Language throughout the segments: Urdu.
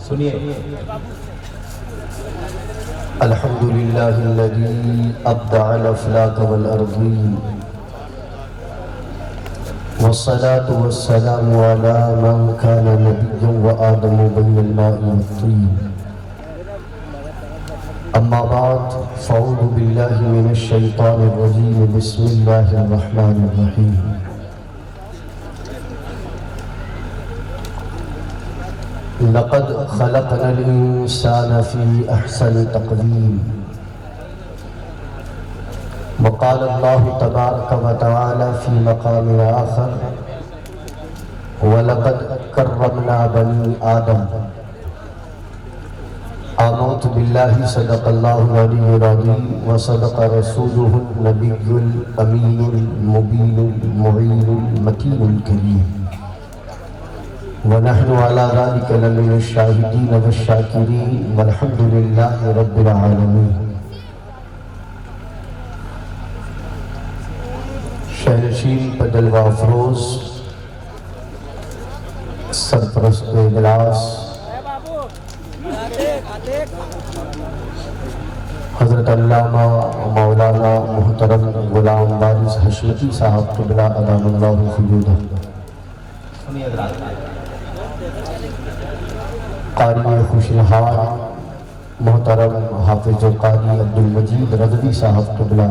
سنیے الحمد للہ الذی ابدع الافلاک والارضین والصلاة والسلام على من كان نبيا وآدم بين الماء والطين أما بعد فأعوذ بالله من الشيطان الرجيم بسم الله الرحمن الرحيم لقد خلقنا الإنسان في أحسن تقويم وقال الله تبارك وتعالى في مقام آخر وَلَقَدْ كَرَّمْنَا بَنِي آدَمَ آمنت بالله صدق الله العلي العظيم وصدق رسوله النبي الأمين المبين المعين المتين الكريم ونحن على ذلك لمن الشاهدين والشاكرين والحمد لله رب العالمين شہنشین پدلوا افروز سرپرست اجلاس حضرت علامہ مولانا محترم غلام وارث حشمتی صاحب قبلہ ادام اللہ فیودہ، قاری خوشنہار محترم حافظ و قاری عبدالمجید رضوی صاحب قبلہ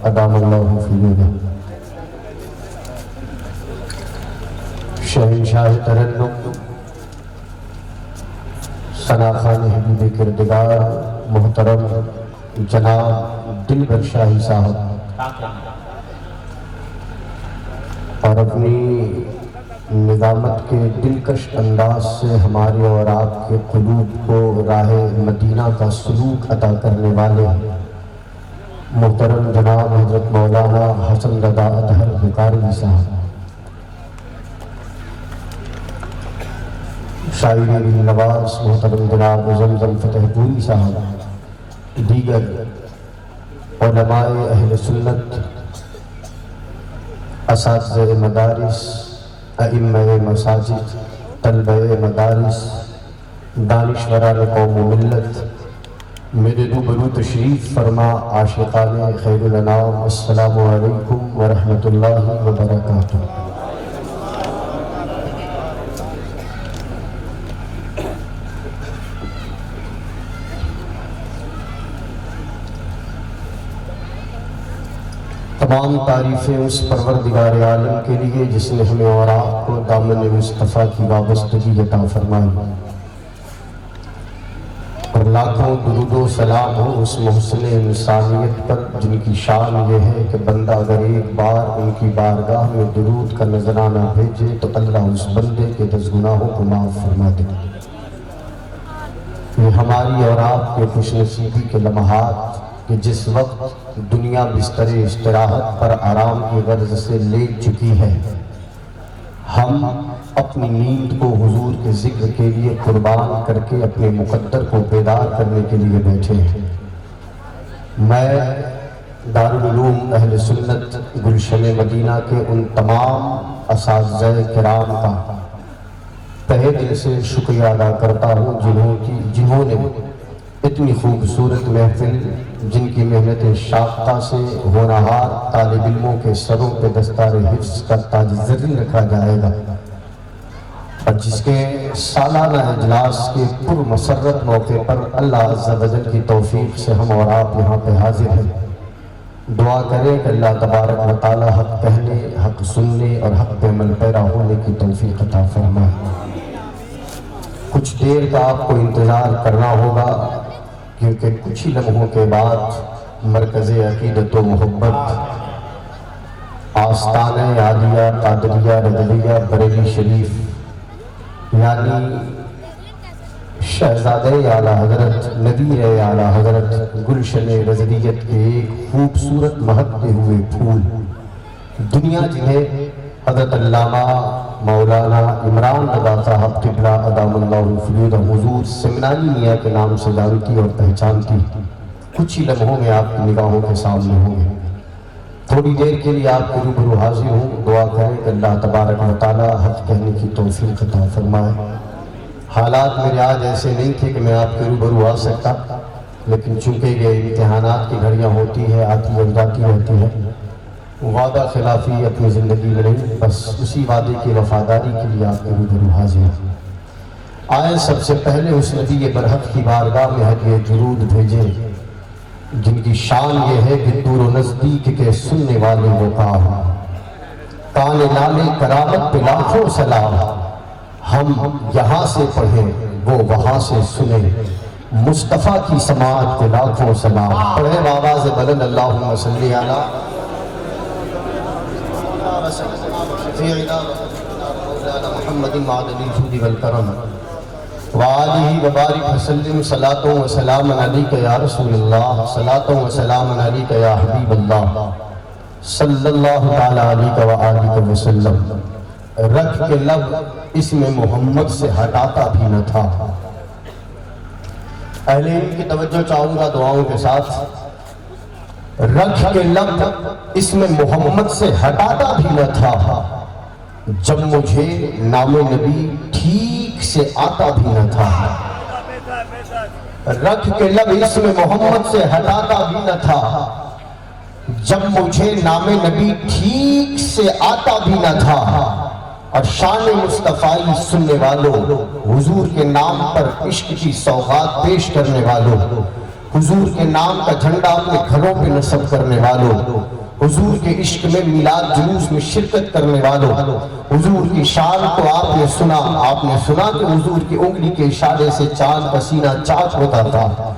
ادام اللہ فیودہ، شہنشاہ ترنم ثنا خان حبیب کردگار محترم جناب دلبر شاہی صاحب، اور اپنی نظامت کے دلکش انداز سے ہمارے اور آپ کے قلوب کو راہ مدینہ کا سلوک عطا کرنے والے محترم جناب حضرت مولانا حسن رضا اطہر بکاروی صاحب، شاعر نواز محترم جناب زمزم فتح پوری صاحب، دیگر علماء اہل سنت، اساتذہ مدارس، ائمہ مساجد، طلبہ مدارس، دانشوران قوم و ملت، میرے روبرو تشریف فرما عاشقان خیر الانام، السلام علیکم ورحمۃ اللہ وبرکاتہ۔ تمام تعریفیں اس پروردگار عالم کے لیے جس نے ہمیں اور آپ کو دامن مصطفیٰ کی وابستگی عطا فرمائی، اور لاکھوں درود و سلام ہو اس محسن انسانیت پر جن کی شان یہ ہے کہ بندہ اگر ایک بار ان کی بارگاہ میں درود کا نذرانہ بھیجے تو اللہ اس بندے کے 10 گناہوں کو معاف فرما دے۔ یہ ہماری اور آپ کے خوش نصیبی کے لمحات کہ جس وقت دنیا بستر استراحت پر آرام کی غرض سے لیٹ چکی ہے، ہم اپنی نیند کو حضور کے ذکر کے لیے قربان کر کے اپنے مقدر کو بیدار کرنے کے لیے بیٹھے ہیں۔ میں دارالعلوم اہل سنت گلشن مدینہ کے ان تمام اساتذہ کرام کا تہہ دل سے شکریہ ادا کرتا ہوں جنہوں نے اتنی خوبصورت محفل، جن کی محنت شاقہ سے ہونہار طالب علموں کے سروں پہ دستار حفظ کا تاج زرین رکھا جائے گا، اور جس کے سالانہ اجلاس کے پرمسرت موقع پر اللہ عز و جل کی توفیق سے ہم اور آپ یہاں پہ حاضر ہیں۔ دعا کریں کہ اللہ تبارک و تعالی حق کہنے، حق سننے اور حق پہ عمل پیرا ہونے کی توفیق عطا فرمائے۔ کچھ دیر کا آپ کو انتظار کرنا ہوگا، کیونکہ کچھ ہی لمحوں کے بعد مرکز عقیدت و محبت آستانہ عالیہ قادریہ رضویہ بریلی شریف یعنی شہزادہ اعلیٰ حضرت نذیر اعلیٰ حضرت گلشن رضویت کے ایک خوبصورت مہکتے ہوئے پھول، دنیا جنہیں حضرت علامہ مولانا عمران رضا صاحب قبلہ ادام اللہ فیودہ حضور سمنانی میاں کے نام سے جانتی اور پہچانتی، کچھ ہی لمحوں میں آپ کی نگاہوں کے سامنے ہوں گے۔ تھوڑی دیر کے لیے آپ کے روبرو حاضر ہوں، دعا کریں کہ اللہ تبارک و تعالی حق کہنے کی توفیق عطا فرمائے۔ حالات میرے آج ایسے نہیں تھے کہ میں آپ کے روبرو آ سکتا، لیکن چونکہ یہ امتحانات کی گھڑیاں ہوتی ہے، آتی اور جاتی رہتی ہے، وعدہ خلافی اپنی زندگی میں نہیں، بس اسی وعدے کی وفاداری کے لیے آپ کے روبرو حاضر ہیں۔ آئے سب سے پہلے اس نبی برحق کی بارگاہ میں ہدیہ درود بھیجے، جن کی شان یہ ہے کہ دور و نزدیک کے سننے والے وہ کان نالے کرامت پہ لاکھوں سلام، ہم یہاں سے پڑھیں وہ وہاں سے سنیں، مصطفیٰ کی سماعت پہ لاکھوں سلام۔ پڑھیں بآواز بلند اللہم صلی علی محمد معدن الجود والکرم وآلہ وبارک وسلم، صلاۃ و سلام علیک یا رسول اللہ، صلاۃ و سلام علیک یا حبیب اللہ، صلی اللہ تعالیٰ علیہ وآلہ وسلم۔ رکھ کے لب اسم محمد سے ہٹاتا بھی نہ تھا۔ اہل علم کی توجہ چاہوں گا دعاؤں کے ساتھ۔ رکھ کے لب اسم محمد سے ہٹاتا بھی نہ تھا، جب مجھے نام نبی ٹھیک سے آتا بھی نہ تھا۔ رکھ کے لب اسم محمد سے ہٹاتا بھی نہ تھا، جب مجھے نام نبی ٹھیک سے آتا بھی نہ تھا۔ اور شان مصطفی سننے والوں، حضور کے نام پر عشق کی سوغات پیش کرنے والوں، حضور کے نام کا جھنڈا اپنے گھروں پہ نصب کرنے والوں، حضور کے عشق میں میلاد جلوس میں شرکت کرنے والوں، حضور کی شان کو آپ نے سنا کہ حضور کی انگلی کے اشارے سے چاند کا سینہ چاک ہوتا تھا۔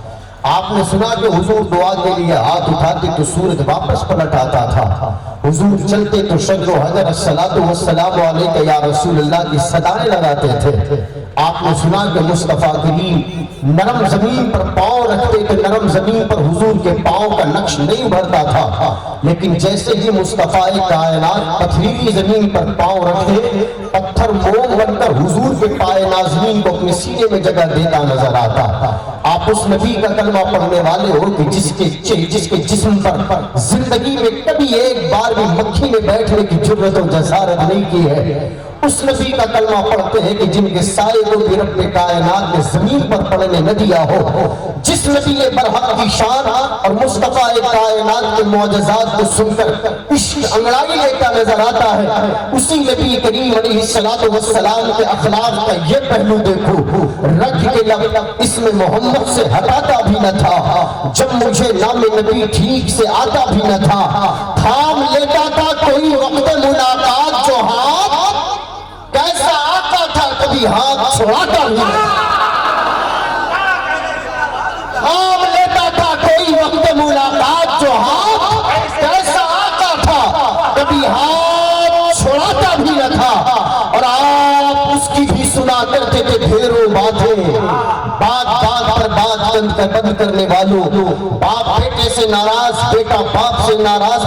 آپ نے سنا کہ حضور دعا کے لیے ہاتھ اٹھاتے تو سورج واپس پلٹ آتا تھا، حضور چلتے تو شجر و حجر الصلاۃ والسلام علیک یا رسول اللہ کی صدائیں لگاتے تھے۔ آپ نے سنا کہ مصطفیٰ کریم نرم زمین پر پاؤں رکھتے کہ نرم زمین پر حضور کے پاؤں کا نقش نہیں ابھرتا تھا، لیکن جیسے ہی مصطفیٰ کائنات پتھریلی زمین پر پاؤں رکھتے، پتھر موم بن کر حضور کے پائے نازنین کو اپنے سینے میں جگہ دیتا نظر آتا۔ آپ اس نبی کا کلمہ پڑھنے والے ہو کہ جس کے جسم پر زندگی میں کبھی ایک بار بھی مکھی نے بیٹھنے کی جرت و جسارت نہیں کی ہے، اس نبی کا کلمہ پڑھتے ہیں کہ جن کے سائے کو بھی رب کائنات نے زمین پر پڑھنے نہ دیا ہو، جس نبی برحق کی شان اور مصطفیٰ کائنات کے معجزات کو سن کر عشق انگڑائی لیتا نظر آتا ہے، اسی نبی کریم علیہ السلام کے اخلاق کا یہ پہلو دیکھو۔ رکھ کے لب اسم محمد سے ہٹاتا بھی نہ تھا، جب مجھے نام نبی ٹھیک سے آتا بھی نہ تھا، تھام لیتا تھا کوئی وقت ملاقات جو ہاتھ کیسا آتا تھا کبھی ہاتھ چھوڑاتا بھی نہ تھا۔ تھام لیتا تھا کوئی وقت ملاقات جو ہاتھ کیسا آتا تھا کبھی ہاتھ چھوڑاتا بھی نہ تھا۔ اور آپ اس کی بھی سنا کرتے تھے ڈھیروں باتیں، بات پر بات بند کرنے والوں، باپ بیٹے سے ناراض، بیٹا باپ سے ناراض،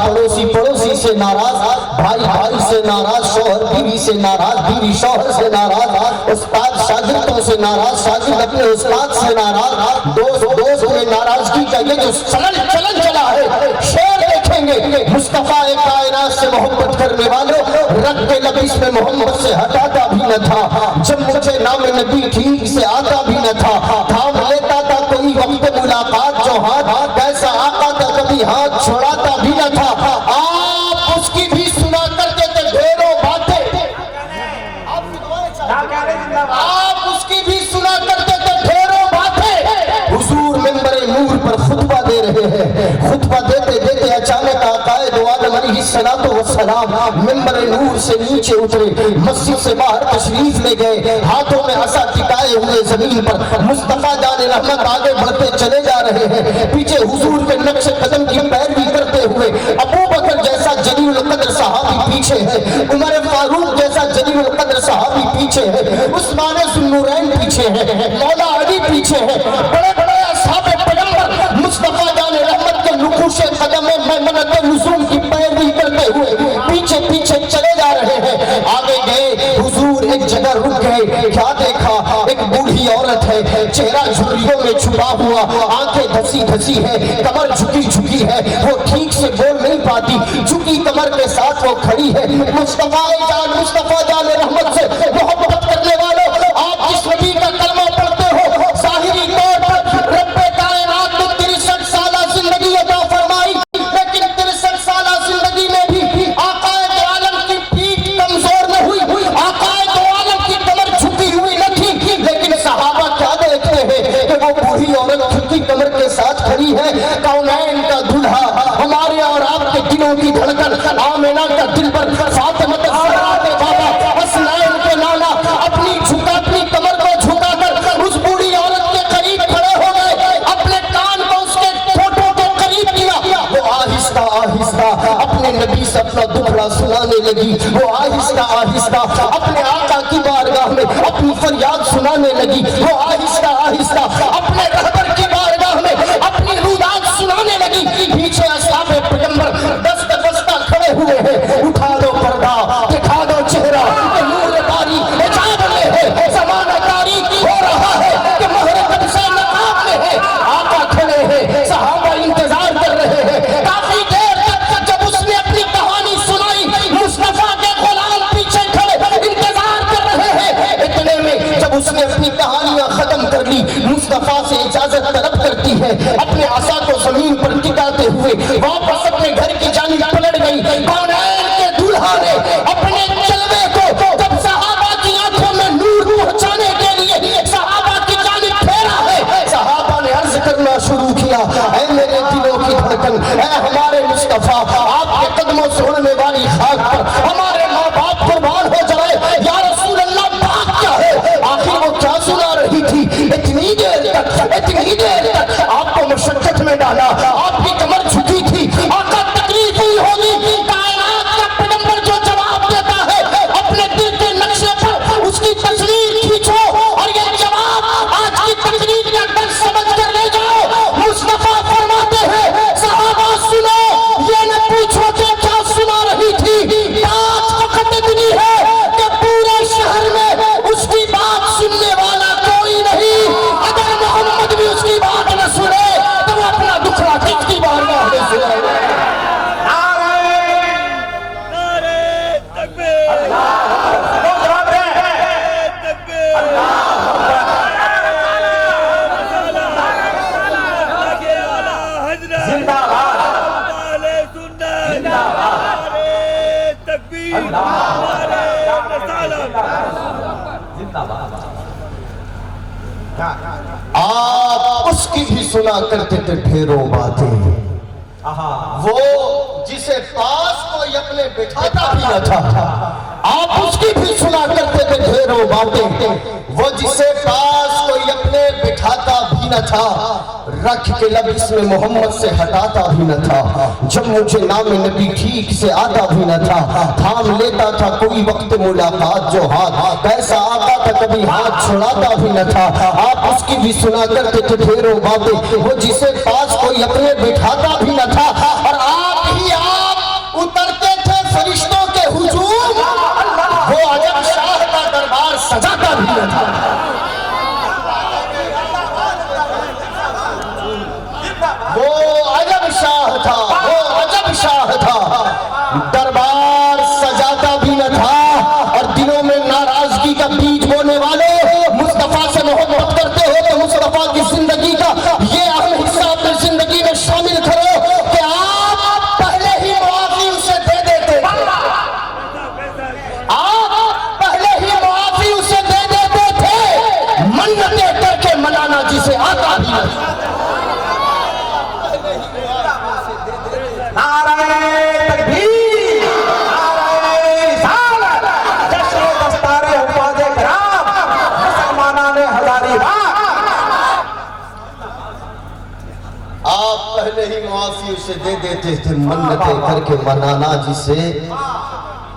پڑوسی سے ناراض، بھائی سے ناراض، شوہر بیوی سے ناراض، بیوی شوہر سے ناراض، استاد شاگردوں سے ناراض، شاگرد اپنے استاد سے ناراض، دوست میں ناراضگی کا یہ جو چلن چلا ہے، شعر دیکھیں گے مصطفیٰ کائنات سے محبت کرنے والوں، رکھ کے لب اس میں محمد سے ہٹاتا بھی نہ تھا، جب مجھے نام نبی ٹھیک سے آتا بھی نہ تھا، تھام لیتا تھا کوئی وقت ملاقات جو ہاتھ کیسا آتا تھا کبھی ہاتھ چھوڑاتا بھی نہ تھا۔ آپ اس کی بھی سنا کرتے تھے ڈھیروں باتیں، آپ اس کی بھی سنا کرتے تھے ڈھیروں باتیں۔ حضور منبر نور پر خطبہ دے رہے ہیں، خطبہ دیتے دیتے اچانک آقائے دو عالم علیہ السلام منبر نور سے نیچے اترے، مسجد سے باہر تشریف لے گئے، ہاتھوں میں عصا ٹکائے ہوئے زمین پر مصطفیٰ جان رحمت آگے بڑھتے چلے جا رہے ہیں، پیچھے حضور کے نقش قدم کی پیروی کرتے ہوئے ابو بکر جیسا جلیل القدر صحابی پیچھے ہے، عمر فاروق جیسا جلیل القدر صحابی پیچھے ہے، عثمان ذوالنورین پیچھے ہے، مولا علی پیچھے ہے، بڑے بڑے اصحاب پیغمبر مصطفیٰ جان رحمت کے نقوش قدم میمنۃ النجوم کی پیروی کرتے ہوئے پیچھے پیچھے چلے جا رہے ہیں۔ آگے گئے حضور ایک جگہ رک گئے، کیا دیکھا؟ ایک بوڑھی عورت ہے، چہرہ جھریوں میں چھپا ہوا، آنکھیں دھسی ہے، کمر جھکی ہے، وہ ٹھیک سے بول نہیں پاتی، جھکی کمر کے ساتھ وہ کھڑی ہے۔ مصطفیٰ جان رحمت سے محبت کرنے والوں، آپ جس نبی کا لگی، وہ آہستہ آہستہ اپنے آقا کی بارگاہ میں اپنی فریاد سنانے لگی، وہ آہستہ آہستہ اپنے رہبر کی بارگاہ میں اپنی روداد سنانے لگی۔ پیچھے اصحاب پیغمبر دست بستہ کھڑے ہوئے ہیں، اٹھا دو پردہ، دکھا دو چہرہ کہ نور باری حجاب میں ہے، زمانہ تاریک ہو رہا ہے کہ مہر قد سے نقاب میں ہے۔ آقا کھڑے ہیں، صحابہ انتظار کر رہے ہیں، کافی دیر تک جب اس نے اپنی کہانی سنائی، مصطفیٰ کے غلام پیچھے کھڑے انتظار کر رہے ہیں۔ اتنے میں جب اس نے اپنی کہانیاں ختم کر لی، مصطفیٰ سے اجازت طلب کرتی ہے، اپنے عصا کو زمین پر ٹکاتے ہوئے واپس اپنے گھر کی جانب پلٹ گئی۔ کونین کے دولہا نے اپنے جلوے کو جب صحابہ کی آنکھوں میں نور پہنچانے کے لیے صحابہ کی جانب پھیرا ہے، صحابہ نے عرض کرنا شروع کیا، اے میرے دلوں کی دھڑکن، اے ہمارے مصطفیٰ، آپ کے قدموں سے اڑنے والی خاک پر ہمارے ماں باپ قربان ہو جائے، یا رسول اللہ بات کیا ہے؟ آخر وہ کیا سنا رہی تھی؟ اتنی دیر تک آپ کو مشقت میں ڈالا، آپ کی کمر جھکی تھی، آقا تکلیف ہوئی ہوگی۔ کائنات کا پیغمبر جو جواب دیتا ہے، اپنے دل کے نقشے پر اس کی تصویر کھینچو اور یہ جواب آج کی تقریر کا درس سمجھ کر لے جاؤ۔ مصطفیٰ فرماتے ہیں، صحابہ سنو، یہ نہ پوچھو کہ کیا سنا رہی تھی، 5 وقت اتنی ہے کہ پورے شہر میں اس کی بات سننے والا کوئی نہیں۔ اگر محمد بھی اس کی بات نہ سنے تو وہ اپنا دکھڑا کس کی بارگاہ میں سنے۔ آپ اس کی بھی سنا کرتے تھے ڈھیروں باتیں، وہ جسے پاس کوئی اپنے بٹھاتا بھی نہ تھا۔ آپ اس کی بھی سنا کرتے تھے ڈھیروں باتیں، وہ جسے پاس کوئی اپنے بٹھاتا بھی نہ تھا، رکھ کے لب اس میں محمد سے ہٹاتا بھی نہ تھا، جب مجھے نام نبی ٹھیک سے آتا بھی نہ تھا، تھام لیتا تھا کوئی وقت ملاقات جو ہاتھ، کیسا آقا تھا کبھی ہاتھ چھڑاتا بھی نہ تھا۔ آپ اس کی بھی سنا کرتے تھے ڈھیروں باتیں، وہ جسے پاس کوئی اپنے بٹھاتا بھی نہ تھا، اور آپ ہی آپ اترتے تھے فرشتوں کے ہجوم، وہ عجب شاہ کا دربار سجاتا بھی نہ تھا۔ وہ عجب شاہ تھا، وہ عجب شاہ تھا، دربار سجاتا بھی نہ تھا، اور دلوں میں ناراضگی کا بیج بونے والے مصطفیٰ سے محبت کرتے ہو تو مصطفیٰ کی زندگی کا یہ اہم حصہ اپنی زندگی میں شامل کرو کہ آپ پہلے ہی معافی اسے دے دیتے تھے، آپ پہلے ہی معافی اسے دے دیتے تھے، منتیں کر کے منانا جسے آتا بھی نہ تھا۔ آپ پہلے ہی معافی اسے دے دیتے تھے، منتیں کر کے منانا جسے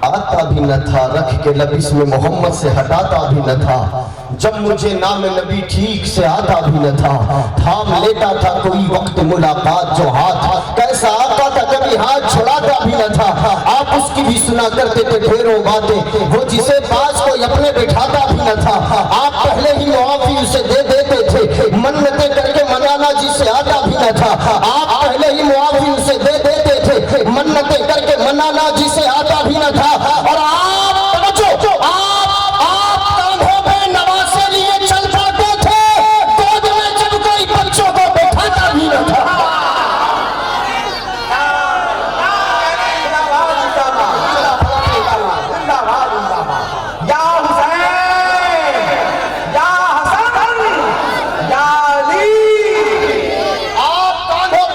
آتا بھی نہ تھا، رکھ کے لب اس میں محمد سے ہٹاتا بھی نہ تھا، جب مجھے نام نبی ٹھیک سے آتا بھی نہ تھا، تھام لیتا تھا کوئی وقت ملاقات جو ہاتھ، کیسا آقا تھا کبھی ہاتھ چھڑاتا بھی نہ تھا۔ آپ اس کی بھی سنا کرتے تھے ڈھیروں باتیں، وہ جسے پاس کوئی اپنے بٹھاتا بھی نہ تھا، آپ پہلے ہی معافی اسے دے دیتے تھے، منتیں کر کے منانا جسے آتا بھی نہ تھا، آپ پہلے ہی معافی اسے دے دیتے تھے، منتیں کر کے منانا جسے آتا بھی نہ تھا، اور آپ کاندھوں پہ نواسے لیے چل پڑتے تھے، گود میں جب کوئی بچوں کو بٹھاتا بھی نہ تھا۔ یا حسین، یا حسن، یا علی، آپ کاندھوں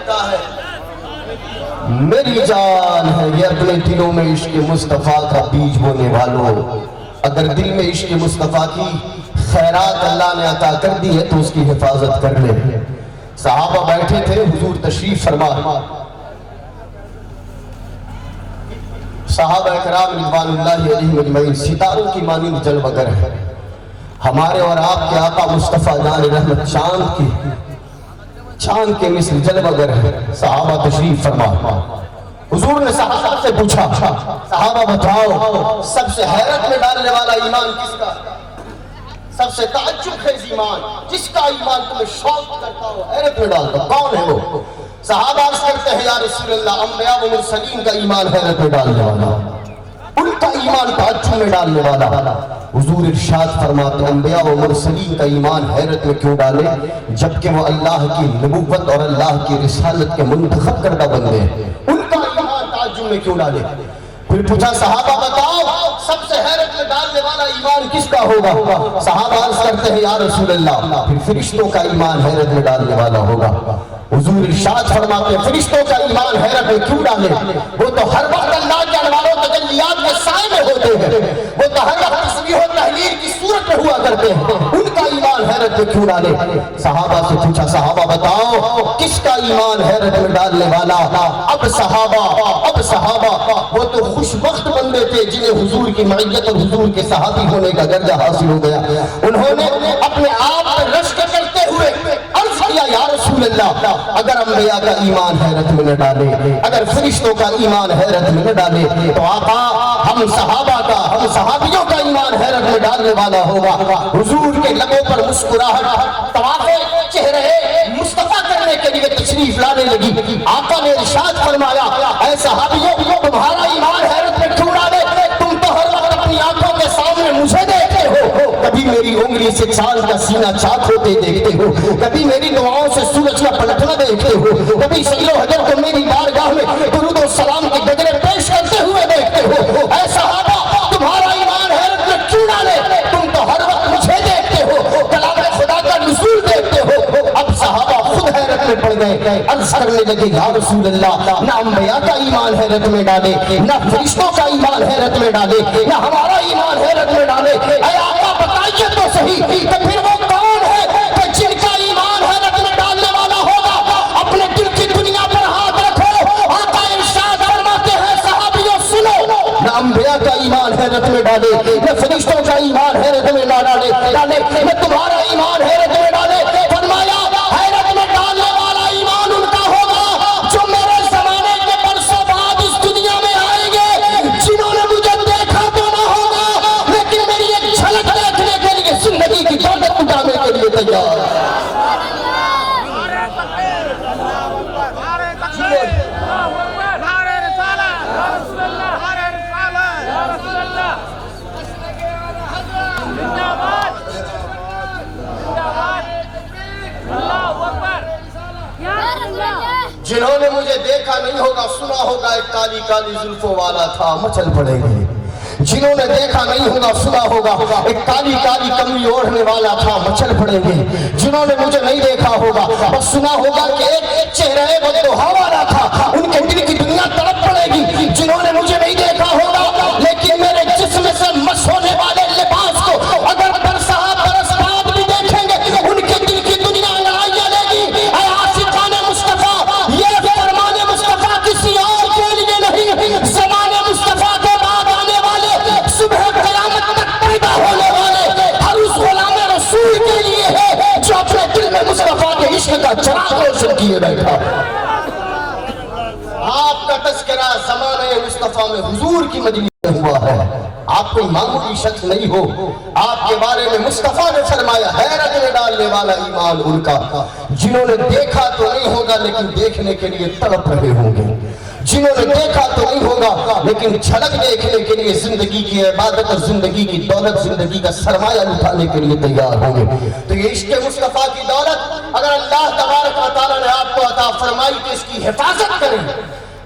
لگتا ہے میری جان ہے یہ اپنے دلوں میں عشق مصطفیٰ کا بیج بونے والوں. اگر دل میں عشق مصطفیٰ کی خیرات اللہ نے عطا کر دی ہے تو اس کی حفاظت کر لے. صحابہ بیٹھے تھے, حضور تشریف فرما. صحابہ کرام رضوان اللہ علیہ مجمعین ستاروں کی مانند جلوگر ہے. ہمارے اور آپ کے آقا مصطفیٰ جان رحمت چاند کے مثل جلوگر ہے. صحابہ تشریف فرما. حضور نے صحابہ سے پوچھا, صحابہ بتاؤ سب سے حیرت میں ڈالنے والا ایمان کس کا, سب سے تعجب خیز ایمان, جس کا ایمان تمہیں شوق کرتا ہو, حیرت میں ڈالتا, کون ہے وہ؟ صحابہ عرض کرتے ہیں یا رسول اللہ, انبیاء و مرسلین کا ایمان حیرت میں ڈالنے والا, ان کا ایمان تعجب میں ڈالنے والا. حضور ارشاد فرماتے ہیں انبیاء و مرسلین کا ایمان حیرت میں کیوں ڈالے جبکہ وہ اللہ کی نبوت اور اللہ کی رسالت کے منتخب کردہ بندے ہیں, ان کا ایمان تعجب میں کیوں ڈالے؟ پھر پوچھا صحابہ بتاؤ سب سے حیرت میں ڈالنے والا ایمان کس کا ہوگا؟ صحابہ عرض کرتے ہیں یا رسول اللہ پھر فرشتوں کا ایمان حیرت میں ڈالنے والا ہوگا. حضور ارشاد فرماتے ہیں فرشتوں کا ایمان حیرت میں کیوں ڈالے, وہ تو ہر وقت اللہ کے انوار و تجلیات کے سائے میں ہوتے ہیں, وہ تو ہر وقت تسبیح و تحلیل کی صورت میں ہوا کرتے ہیں, ان کا ایمان حیرت میں کیوں ڈالے؟ صحابہ سے پوچھا صحابہ بتاؤ کس کا ایمان حیرت میں ڈالنے والا؟ اب صحابہ وہ تو خوش وقت بندے تھے جنہیں حضور کی معیت اور حضور کے صحابی ہونے کا درجہ حاصل ہو گیا. انہوں نے اپنے آپ پر رشک کرتے ہوئے عرض کیا یا رسول اللہ اگر انبیاء کا ایمان حیرت میں نہ ڈالے, اگر فرشتوں کا ایمان حیرت میں نہ ڈالے تو آقا ہم صحابہ کا, ہم صحابیوں کا ایمان حیرت میں ڈالنے والا ہوگا. حضور کے لبوں پر مسکراہٹ طواف چہرے مصطفیٰ کرنے کے لیے تشریف لانے لگی. آقا نے ارشاد فرمایا اے صحابیوں تمہارا ایمان حیرت میں کیوں ڈالے, تم تو ہر وقت اپنی آنکھوں کے سامنے مجھے دیکھتے ہو, کبھی میری انگلی سے چاند کا سینہ چاک ہوتے دیکھتے ہو, کبھی میری دعاؤں سے سورج کا پلٹنا دیکھتے ہو, کبھی سیل و حجر کو میری بارگاہ میں درود و سلام کے گجرے پیش کرتے ہوئے دیکھتے ہو. اے صحابہ تمہارا ایمان حیرت میں کیوں ڈالے, تم تو ہر وقت مجھے دیکھتے ہو, کلام خدا کا نزول دیکھتے ہو. اب صحابہ خود حیرت میں پڑ گئے, عرض کرنے لگے یا رسول اللہ نہ انبیاء کا ایمان حیرت میں ڈالے, نہ فرشتوں کا ایمان حیرت میں ڈالے, نہ ہمارا ایمان حیرت میں ڈالے. اے آقا بتائیے تو صحیح کہ پھر وہ کون ہے کہ جن کا ایمان حیرت میں ڈالنے والا ہوگا؟ اپنے دل کی دنیا پر ہاتھ رکھو. آقا ارشاد فرماتے ہیں صحابیوں سنو, نہ انبیاء کا ایمان حیرت میں ڈالے, نہ فرشتوں کا ایمان حیرت میں نہ ڈالے, نہ تمہارا ایمان حیرت میں ڈالے. فرمایا حیرت میں ڈالنے والا ایمان ان کا ہوگا جو میرے زمانے کے برسوں بعد اس دنیا میں آئیں گے, جنہوں نے مجھے دیکھا تو نہ ہوگا لیکن میری ایک جھلک دیکھنے کے لیے زندگی کی دولت اٹھانے کے لیے تیار ہے. جنہوں نے مجھے دیکھا نہیں ہوگا سنا ہوگا ایک کالی کالی زلفوں والا تھا مچل پڑیں گے, جنہوں نے دیکھا نہیں ہوگا سنا ہوگا ایک کالی کالی کملی اوڑھنے والا تھا مچل پڑیں گے, جنہوں نے مجھے نہیں دیکھا ہوگا بس سنا ہوگا کہ ایک چہرے بددعا والا تھا ان کے دل کی دنیا تڑپ پڑے گی. جنہوں نے مجھے نہیں دیکھا ہوگا لیکن میرے جسم سے مس ہونے والے لباس کو اگر برسا برس بعد بھی دیکھیں گے ان کے دل کی دنیا لڑائیاں لے گی. اے عاشقان مصطفیٰ یہ فرمان مصطفیٰ کسی اور کے لیے نہیں, زمان مصطفیٰ کے بعد آنے والے صبح قیامت تک پیدا ہونے والے ہر اس غلام رسول کے لیے ہے جو اپنے دل میں مصطفیٰ کے عشق کا چراغ روشن کیے بیٹھا. آپ کا تذکرہ زمانہ مصطفیٰ میں حضور کی مجلس میں ہوا ہے, آپ کوئی معمولی شخص نہیں ہو. آپ کے بارے میں مصطفیٰ نے فرمایا حیرت میں ڈالنے والا ایمان ان کا جنہوں نے دیکھا تو نہیں ہوگا لیکن دیکھنے کے لیے تڑپ رہے ہوں گے, جنہوں نے دیکھا تو نہیں ہوگا لیکن جھلک دیکھنے کے لیے زندگی کی عبادت اور زندگی کی دولت, زندگی کا سرمایہ اٹھانے کے لیے تیار ہوں گے. تو یہ عشق مصطفیٰ کی دولت اگر اللہ تبارک و تعالیٰ نے آپ کو عطا فرمائی تو اس کی حفاظت کریں,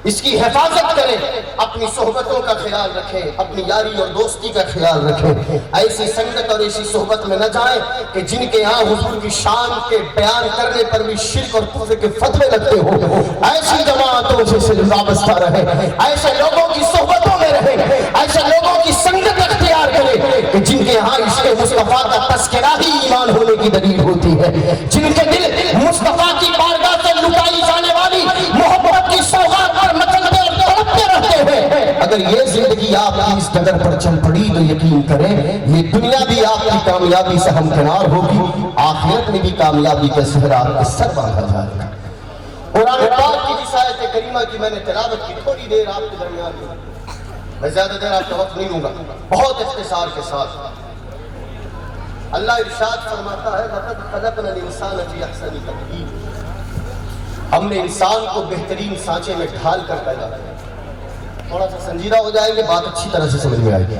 اس کی حفاظت کریں، اپنی صحبتوں کا خیال رکھیں، اپنی یاری اور دوستی کا خیال رکھیں، ایسی سنگت اور ایسی صحبت میں نہ جائیں کہ جن کے یہاں حضور کی شان کے بیان کرنے پر بھی شرک اور کفر کے فتوے لگتے ہو، ایسی جماعتوں سے وابستہ رہیں، ایسے لوگوں کی صحبتوں میں رہیں، ایسے لوگوں کی سنگت اختیار کریں کہ جن کے یہاں عشق مصطفیٰ کا تذکرہ ہی ایمان ہونے کی دلیل ہوتی ہے، جن کے دل مصطفیٰ کی بارگاہ سے لٹائی جانے والی محبت کی سوغات پر مچلتے اور تڑپتے رہتے ہیں۔ اگر یہ زندگی آپ کی اس ڈگر پر چل پڑی تو یقین کریں یہ دنیا بھی آپ کی کامیابی سے ہمکنار ہوگی، آخرت میں بھی کامیابی کا صحرا آپ کے سر باندھا جائے گا۔ قرآن پاک کی جس آیت کریمہ کی میں نے تلاوت کی، تھوڑی دیر آپ کے درمیان میں زیادہ دیر آپ کا وقت نہیں لوں گا، بہت اختصار کے ساتھ اللہ ارشاد فرماتا ہے لَقَدْ خَلَقْنَا الْإِنسَانَ فِي أَحْسَنِ تَقْوِيمٍ، ہم نے انسان کو بہترین سانچے میں ڈھال کر پیدا کیا۔ تھوڑا سا سنجیدہ ہو جائیں گے، بات اچھی طرح سے سمجھ میں آئے گی۔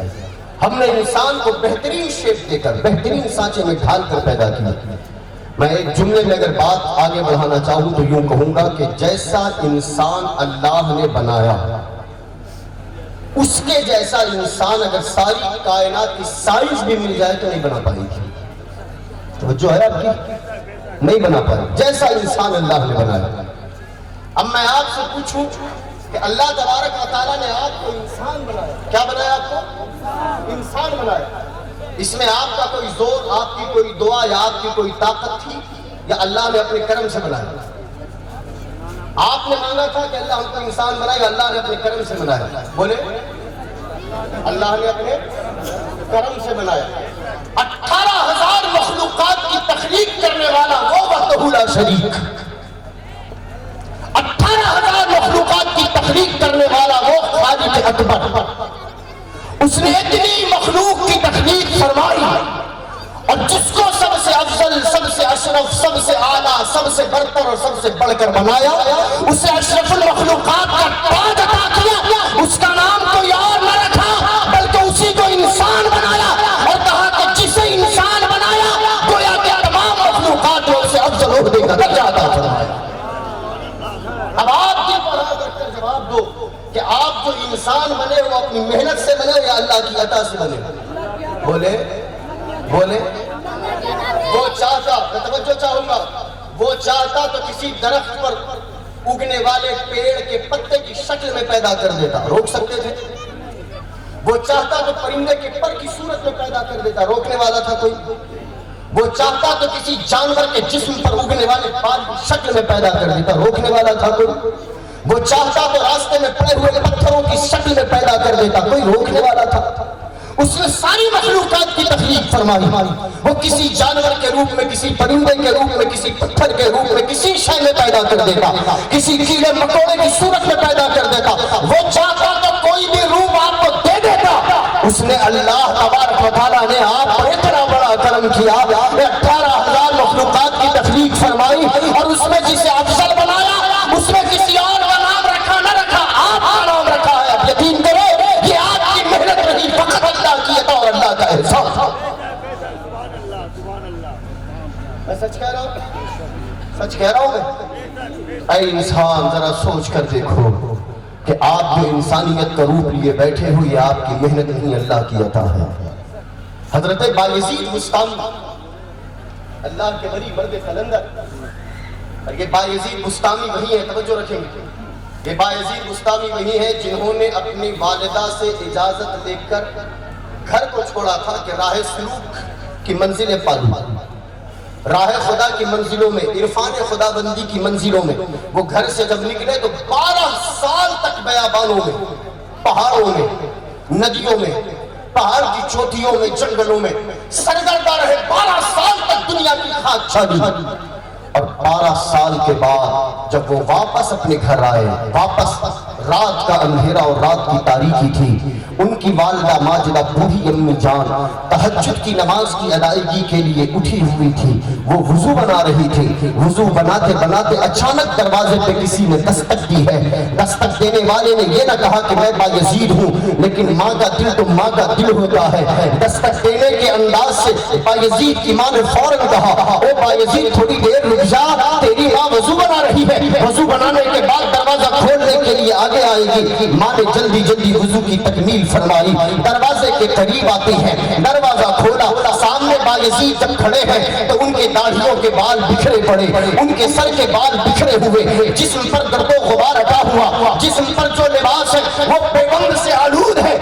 ہم نے انسان کو بہترین شیپ دے کر بہترین سانچے میں ڈھال کر پیدا کیا۔ میں ایک جملے میں اگر بات آگے بڑھانا چاہوں تو یوں کہوں گا کہ جیسا انسان اللہ نے بنایا اس کے جیسا انسان اگر ساری کائنات کی سائنس بھی مل جائے تو نہیں بنا پائے گی۔ توجہ ہے آپ کی؟ نہیں بنا پائے جیسا انسان اللہ نے بنایا۔ اب میں آپ سے پوچھوں کہ اللہ تبارک و تعالیٰ نے آپ کو انسان بنایا، کیا بنایا آپ کو؟ انسان بنایا۔ اس میں آپ کا کوئی زور، آپ کی کوئی دعا یا آپ کی کوئی طاقت تھی یا اللہ نے اپنے کرم سے بنایا؟ آپ نے مانگا تھا کہ اللہ ہم کو انسان بنائے، اللہ نے اپنے کرم سے بنایا؟ بولے اللہ نے اپنے کرم سے بنایا۔ 18,000 مخلوقات کی تخلیق کرنے والا وہ وحدہ لا شریک، 18,000 مخلوقات کی تخلیق کرنے والا وہ خالق اکبر، اس نے اتنی مخلوق کی تخلیق فرمائی اور جس کو سب سے افضل، سب سے اشرف، سب سے اعلیٰ، سب سے برتر اور سب سے بڑھ کر بنایا، اسے اشرف المخلوقات کا تاج عطا کیا، اس کا نام کوئی اور نہ رکھا بلکہ اسی کو انسان بنایا اور کہا کہ جسے انسان بنایا گویا کہ تمام مخلوقات میں اسے افضل عہدے کا درجہ عطا فرمایا۔ اب آپ کی پڑھا کر جواب دو کہ آپ جو انسان بنے وہ اپنی محنت سے بنے یا اللہ کی عطا سے بنے؟ بولے وہ چاہتا، میں توجہ چاہوں گا، وہ چاہتا تو کسی درخت پر اگنے والے پیڑ کے پتے کی شکل میں پیدا کر دیتا، روک سکتے تھے؟ وہ چاہتا تو پرندے کے پر کی صورت میں پیدا کر دیتا، روکنے والا تھا کوئی؟ وہ چاہتا تو کسی جانور کے جسم پر اگنے والے بال کی شکل میں پیدا کر دیتا، روکنے والا تھا کوئی؟ وہ چاہتا تو راستے میں پڑے ہوئے پتھروں کی شکل میں پیدا کر دیتا، کوئی روکنے والا تھا؟ اس نے ساری مخلوقات کی تخلیق فرمائی، وہ کسی جانور کے روپ میں، کسی پرندے کے روپ میں، کسی پتھر کے روپ میں، کسی شے میں پیدا کر دیتا، کسی کیڑے مکوڑے کی صورت میں پیدا کر دیتا۔ وہ چاہتا تو کوئی بھی روپ آپ کو دے دیتا۔ اس نے اللہ تبارک و تعالیٰ نے آپ پر اتنا بڑا کرم کیا، 18,000 مخلوقات کی تخلیق فرمائی اور اس میں جسے افضل بنایا اس میں کسی اور کا نام رکھا نہ رکھا، آپ کا نام رکھا ہے۔ اب یقین کرو یہ آپ کی محنت نہیں، فقط اللہ کی عطا اور اللہ کا احسان۔ میں سچ کہہ رہا ہوں، سچ کہہ رہا ہوں میں۔ اے انسان ذرا سوچ کر دیکھو کہ آپ جو انسانیت کا روپ لیے بیٹھے ہو یہ آپ کی محنت نہیں، اللہ کی عطا ہے۔ حضرت بایزید بستامی، اللہ کے ولی مرد قلندر، اور یہ بایزید بستامی وہی ہے، توجہ رکھیں گے، یہ بایزید بستامی وہی ہے جنہوں نے اپنی والدہ سے اجازت لے کر گھر کو چھوڑا تھا کہ راہ سلوک کی منزلیں پالوں، راہ خدا کی منزلوں میں، عرفان خدا بندی کی منزلوں میں۔ وہ گھر سے جب نکلے تو 12 سال تک بیابانوں میں، پہاڑوں میں، ندیوں میں، پہاڑ کی چوٹیوں میں، جنگلوں میں سرگردہ رہے، 12 سال تک دنیا کی خاک چھالی۔ اور 12 سال کے بعد جب وہ واپس اپنے گھر آئے، واپس رات کا اندھیرا اور رات کی تاریکی تھی. ان کی والدہ ماجدہ بوڑھی امی جان تہجد کی نماز کی ادائیگی کے لیے اٹھی ہوئی تھی. وہ وضو بنا رہی تھی. وضو بناتے بناتے اچانک دروازے پہ کسی نے دستک دی ہے. دستک دینے والے نے یہ نہ کہا کہ میں بایزید ہوں، لیکن ماں کا دل تو ماں کا دل ہوتا ہے. دستک دینے کے انداز سے بایزید کی ماں نے فوراً کہا، او بایزید تھوڑی دیر رک جا، تیری ماں وضو بنا رہی ہے. وضو بنانے کے بعد دروازہ کھولنے کے لیے آگے آئے گی. ماں نے جلدی جلدی وضو کی تکمیل فرمائی. دروازے کے قریب آتی ہے، دروازہ کھولا. سامنے بایزید جب کھڑے ہیں تو ان کے داڑھیوں کے بال بکھرے پڑے، ان کے سر کے بال بکھرے ہوئے، جسم پر گرد و غبار اٹا ہوا، جسم پر جو لباس ہے وہ پیغمبر سے آلود ہے.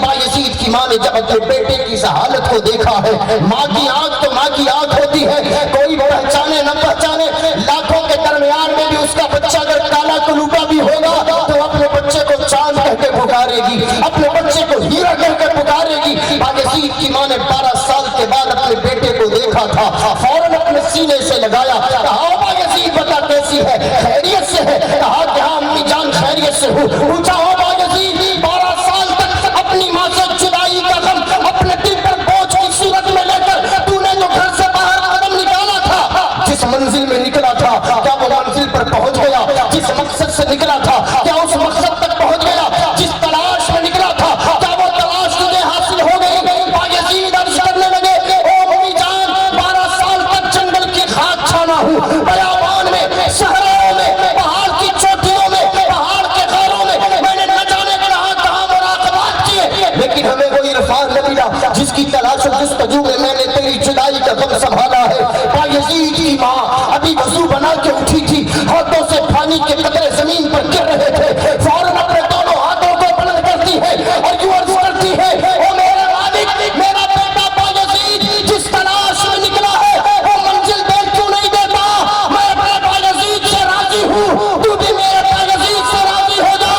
بایزید کی ماں نے جب اپنے بیٹے کی اس حالت کو دیکھا ہے، ماں کی آنکھ تو ماں کی آنکھ ہوتی ہے، کوئی پہچانے نہ پہچانے، لاکھوں کے درمیان میں بھی اس کا بچہ اگر کالا کلوٹا بھی ہوگا تو اپنے بچے کو چاند کہہ کے پکارے گی، اپنے بچے کو ہیرا کہہ کے پکارے گی. بایزید کی ماں نے 12 سال کے بعد اپنے بیٹے کو دیکھا تھا، فوراً اپنے سینے سے لگایا. کہا بایزید بتا کیسی ہے، خیریت سے ہے؟ کہا کہ ہاں امی جان خیریت سے ہوں. پوچھا ہو بایزید 12 سال تک اپنی ماں سے جدائی کا غم اپنے دل پر بوجھ کی صورت میں لے کر تو نے جو گھر سے باہر قدم نکالا تھا، جس منزل میں نکلا تھا کیا وہ منزل پر پہنچ گیا؟ جس مقصد سے نکلا تھا کیا اس مقصد تک پہنچ گیا؟ جس تلاش میں نکلا تھا کیا وہ تلاش تجھے حاصل ہو گئی؟ بایزید عرض کرنے لگے، او امی جان 12 سال تک جنگل کی خاک چھانا ہوں، بیابان میں، صحراؤں میں، پہاڑ کی چوٹیوں میں، پہاڑ کے غاروں میں، میں نے نہ جانے کہاں مراقبات کیے، لیکن ہمیں وہ عرفان نہ ملا جس کی تلاش و جستجو میں میں نے تیری جدائی کا غم سنبھالا ہے. بایزید کی ماں ابھی وضو بنا کے اٹھی تھی، ہاتھوں سے پانی کے قطرے زمین پر گر رہے تھے. فوراً اپنے دونوں ہاتھوں کو بلند کرتی ہے اور یوں عرض کرتی ہے، او میرے مالک، میرا بیٹا بایزید جس تلاش میں نکلا ہے وہ منزل دیکھ کیوں نہیں دیتا؟ میں اپنے بایزید سے راضی ہوں، تو بھی میرے بایزید سے راضی ہو جا.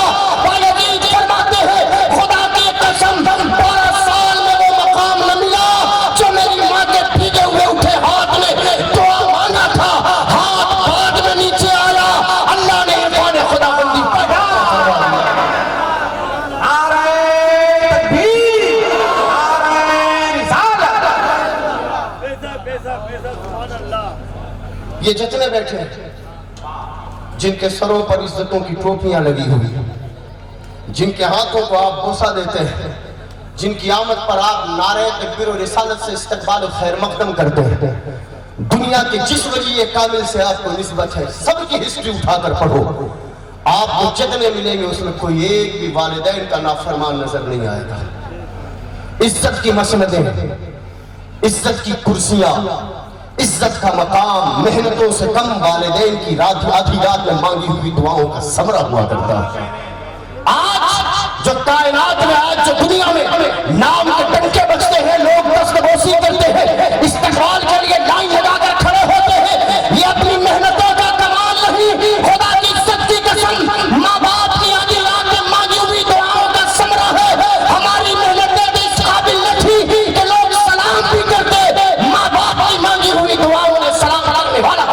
بایزید فرماتے ہیں، خدا کی قسم 12 سال میں وہ مقام نہ ملا جو میری ماں کے بھیگے ہوئے اٹھے ہاتھ میں دعا مانگا تھا. ہاتھ بعد میں نیچے آیا، اللہ نے عرفان خدا بندی پیدا. یہ جتنے بیٹھے ہیں جن کے سروں پر عزتوں کی ٹوپیاں لگی ہوئی، جن کے ہاتھوں کو آپ بوسہ دیتے ہیں، جن کی آمد پر آپ نعرہ تکبیر و رسالت سے استقبال و خیر مقدم کرتے ہیں، دنیا کے جس ولی کامل سے آپ کو نسبت ہے سب کی ہسٹری اٹھا کر پڑھو، آپ کو جتنے ملیں گے اس میں کوئی ایک بھی والدین کا نافرمان نظر نہیں آئے گا. عزت کی مسندیں، عزت کی کرسیاں، عزت کا مقام محنتوں سے کم والدین کی آدھی رات میں مانگی ہوئی دعاؤں کا ثمرہ ہوا کرتا ہے. آج جو کائنات میں، آج جو دنیا میں نام کے ڈنکے بجتے ہیں، لوگ دست بوسی کرتے ہیں، استقبال کے لیے لائن لگا کر کھڑے ہوتے ہیں، یہ اپنی محنتوں کا کمال نہیں، خدا کی عزت کی قسم ماں باپ کی آدھی رات میں مانگی ہوئی دعاؤں کا ثمرہ ہے. ہماری محنتیں بھی اس قابل نہ تھی کہ لوگ سلام بھی کرتے، ماں باپ کی مانگی ہوئی دعاؤں نے سلام لانے والا.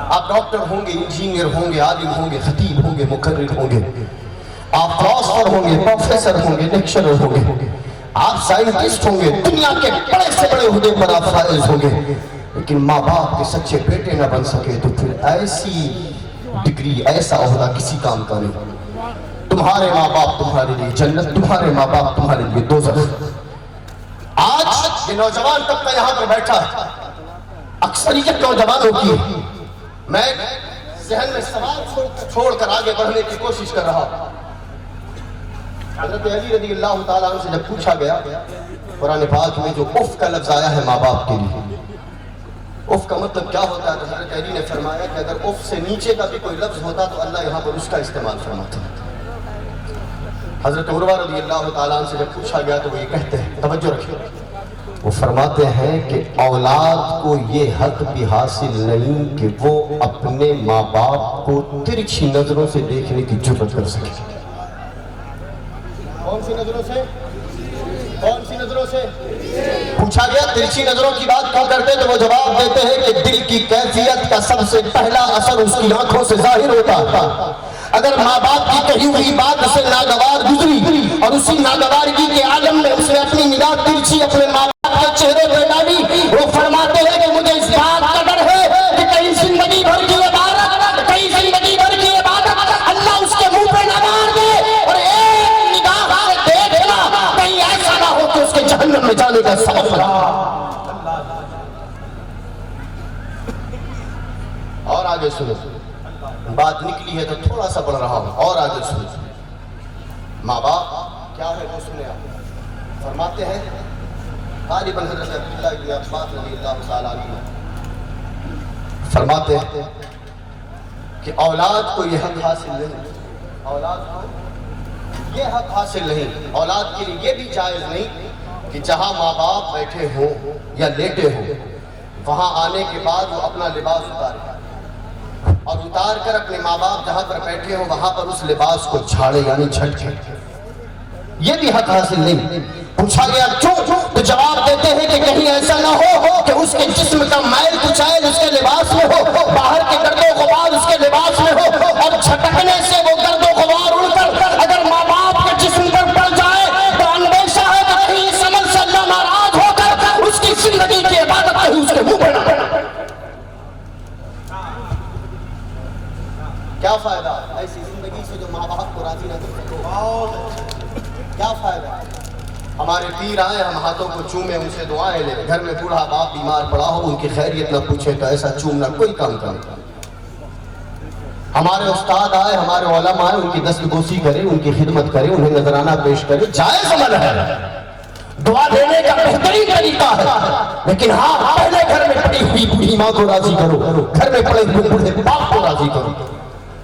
آپ ڈاکٹر ہوں گے، انجینئر ہوں گے، عالم ہوں گے، خطیب ہوں گے، مقرر ہوں گے، آپ فلاسفر ہوں گے، پروفیسر ہوں گے، لیکچرر ہوں گے، آپ سائنٹسٹ ہوں گے، دنیا کے بڑے سے بڑے عہدے پر آپ فائز ہوں گے، لیکن ماں باپ کے سچے بیٹے نہ بن سکے تو پھر ایسی ڈگری، ایسا عہدہ کسی کام کا نہیں. تمہارے ماں باپ تمہارے لیے جنت، تمہارے ماں باپ تمہارے لیے دوزخ. آج یہ نوجوان طبقہ یہاں پر بیٹھا ہے، اکثریت نوجوانوں کی، میں ذہن میں سوال چھوڑ کر آگے بڑھنے کی کوشش کر رہا ہوں. حضرت علی رضی اللہ تعالیٰ عنہ سے جب پوچھا گیا قرآن پاک میں جو اف کا لفظ آیا ہے ماں باپ کے لیے، اف کا مطلب کیا ہوتا ہے؟ تو حضرت علی نے فرمایا کہ اگر اف سے نیچے کا بھی کوئی لفظ ہوتا تو اللہ یہاں پر اس کا استعمال فرماتا. حضرت عروہ رضی اللہ تعالیٰ عنہ سے جب پوچھا گیا تو وہ یہ کہتے ہیں، توجہ رکھیں، وہ فرماتے ہیں کہ اولاد کو یہ حق بھی حاصل نہیں کہ وہ اپنے ماں باپ کو ترچھی نظروں سے دیکھنے کی جرأت کر سکے. کون سی نظروں سے؟ کون سی نظروں سے؟ پوچھا گیا ترچھی نظروں کی بات کیوں کرتے تو وہ جواب دیتے ہیں کہ دل کی کیفیت کا سب سے پہلا اثر اس کی آنکھوں سے ظاہر ہوتا تھا۔ اگر ماں باپ کی کہی ہوئی بات اسے ناگوار گزری اور اسی ناگوارگی کے عالم میں اس نے اپنی نگاہ ترچھی اپنے ماں باپ کے چہرے پہ ڈالی، وہ فرماتے ہیں کہ مجھے اس بات کا ڈر ہے کہ کہیں زندگی بھر کی عبادت، کہیں زندگی بھر کی عبادت اللہ اس کے منہ پہ نہ مار دے، اور ایک نگاہ سے دیکھنا کہیں ایسا نہ ہو کہ اس کے جہنم میں جانے کا سبب بنا۔ اور آگے سنو، بات نکلی ہے تو تھوڑا سا پڑھ رہا ہوں، اور آگے سنو۔ ماں باپ کیا ہے وہ سنے آپ، فرماتے ہیں غالباً حضرت عبداللہ ابن عباس رضی اللہ تعالیٰ عنہ فرماتے ہیں کہ اولاد کو یہ حق حاصل نہیں، اولاد کو یہ حق حاصل نہیں، اولاد کے لیے یہ بھی جائز نہیں کہ جہاں ماں باپ بیٹھے ہوں یا لیٹے ہوں وہاں آنے کے بعد وہ اپنا لباس اتارے اور اتار کر اپنے ماں باپ جہاں پر بیٹھے ہوں وہاں پر اس لباس کو جھاڑے یعنی جھٹکے، یہ بھی حق حاصل نہیں۔ پوچھا گیا کیوں تو جواب دیتے ہیں کہ کہیں ایسا نہ ہو کہ اس کے جسم کا میل کچیل اس کے لباس میں ہو، باہر کے گرد و غبار اس کے لباس میں ہو، اور جھٹکنے سے وہ گرد و غبار اڑ کر اگر ماں باپ کے جسم پر پڑ جائے تو اندیشہ ہے کہ کہیں اس عمل سے اللہ ناراض ہو کر اس کی زندگی کی عبادت کہیں اس کے منہ پہ نہ پڑے۔ کیا فائدہ ایسی زندگی سے جو ماں باپ کو راضی نہ کر سکو؟ کیا فائدہ؟ ہمارے پیر آئے ہم ہاتھوں کو چومیں ان سے دعائیں لیں، گھر میں بوڑھا باپ بیمار پڑا ہو ان کی خیریت نہ پوچھے تو ایسا چومنا کوئی کام کرتا۔ ہمارے استاد آئے ہمارے علماء آئے ان کی دستبوسی کرے، ان کی خدمت کرے، انہیں نذرانہ پیش کرے، جائز عمل ہے، دعا دینے کا بہترین طریقہ ہے، لیکن ہاں پہلے گھر میں پڑی ہوئی بوڑھی ماں کو راضی کرو، گھر میں پڑے ہوئے بوڑھے باپ کو راضی کرو۔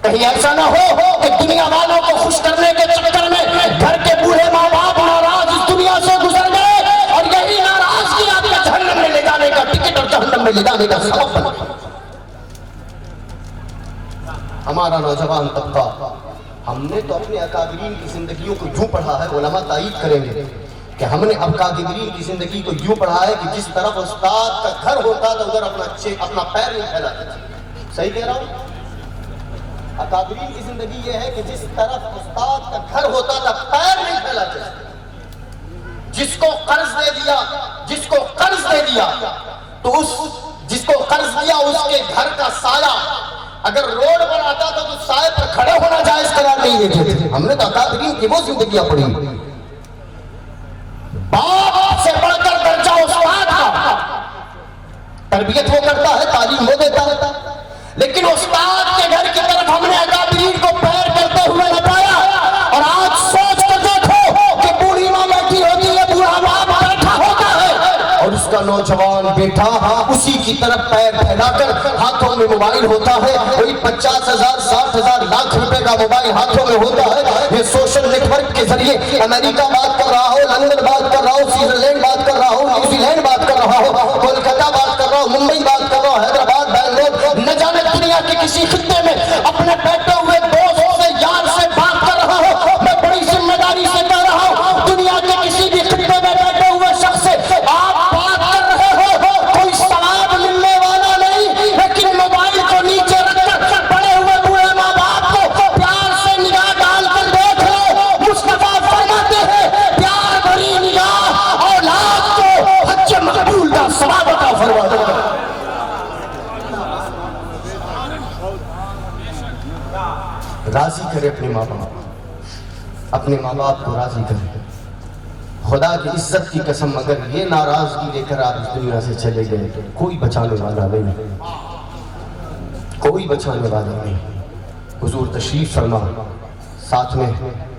کہیں ایسا نہ ہو کہ دنیا والوں کو خوش کرنے کے چکر میں گھر کے بوڑھے ماں باپ ناراض اس دنیا سے گزر گئے اور یہی ناراضگی آپ کا جہنم میں لے جانے کا ٹکٹ اور جہنم میں لے جانے کا سبب بنا۔ ہمارا نوجوان طبقہ ہم نے تو اپنے اکابرین کی زندگیوں کو یوں پڑھا ہے، علماء تائید کریں گے کہ ہم نے اکابرین کی زندگی کو یوں پڑھا ہے کہ جس طرف استاد کا گھر ہوتا تھا ادھر اپنا پیر نہیں پھیلاتے تھے۔ صحیح کہہ رہا ہوں؟ اکابرین کی زندگی یہ ہے کہ جس طرف استاد کا گھر ہوتا تھا پیر نہیں پھیلاتے تھے۔ جس کو قرض دے دیا تو جس کو قرض دیا اس کے گھر کا سایہ اگر روڈ پر آتا تھا تو سائے پر کھڑے ہونا جائز قرار نہیں دیتے تھے۔ ہم نے تو اکابرین کی وہ زندگیاں پڑھی، باپ سے بڑھ کر درجہ استاد کا، تربیت وہ کرتا ہے، تعلیم وہ دیتا ہے، لیکن استاد کے گھر کی طرف ہم نے اکابرین کو پیر کرتے ہوئے نہ پایا۔ اور آج سوچ کر دیکھو کہ بوڑھی ماں بیٹھی ہوتی ہے، بوڑھا باپ بیٹھا ہوتا ہے اور اس کا نوجوان بیٹا اسی کی طرف پیر پھیلا کر ہاتھوں میں موبائل ہوتا ہے، کوئی 50,000 60,000 لاکھ روپے کا موبائل ہاتھوں میں ہوتا ہے۔ یہ سوشل نیٹ ورک کے ذریعے امریکہ بات کر رہا ہو، لندن بات کر رہا ہو، سوئٹزرلینڈ بات کر رہا ہو، نیوزی لینڈ بات کر رہا ہو، کولکاتہ بات کر رہا ہو، ممبئی بات کر رہا ہو، حیدرآباد، بنگلور، نہ جانے دنیا کے کسی خطے میں اپنے بیٹھے ہوئے دوست سے یار سے بات کر رہا ہو۔ میں بڑی ذمہ داری سے کہہ رہا ہوں دنیا کے کسی بھی خطے میں بیٹھے ہوئے شخص سے آپ بات کر رہے ہو، کوئی ثواب ملنے والا نہیں، لیکن موبائل کو نیچے رکھ کر بڑے ہوئے بوڑھے ماں باپ کو پیار سے نگاہ ڈال کر دیکھ لو۔ مصطفیٰ فرماتے ہیں پیار بھری نگاہ اولاد کو حج مقبول کا ثواب عطا فرماتا ہے۔ راضی کرے اپنے ماں باپ کو راضی کرے۔ خدا کی عزت کی قسم اگر یہ ناراضگی لے کر آپ اس دنیا سے چلے گئے تو کوئی بچانے والا نہیں، کوئی بچانے والا نہیں۔ حضور تشریف فرما، ساتھ میں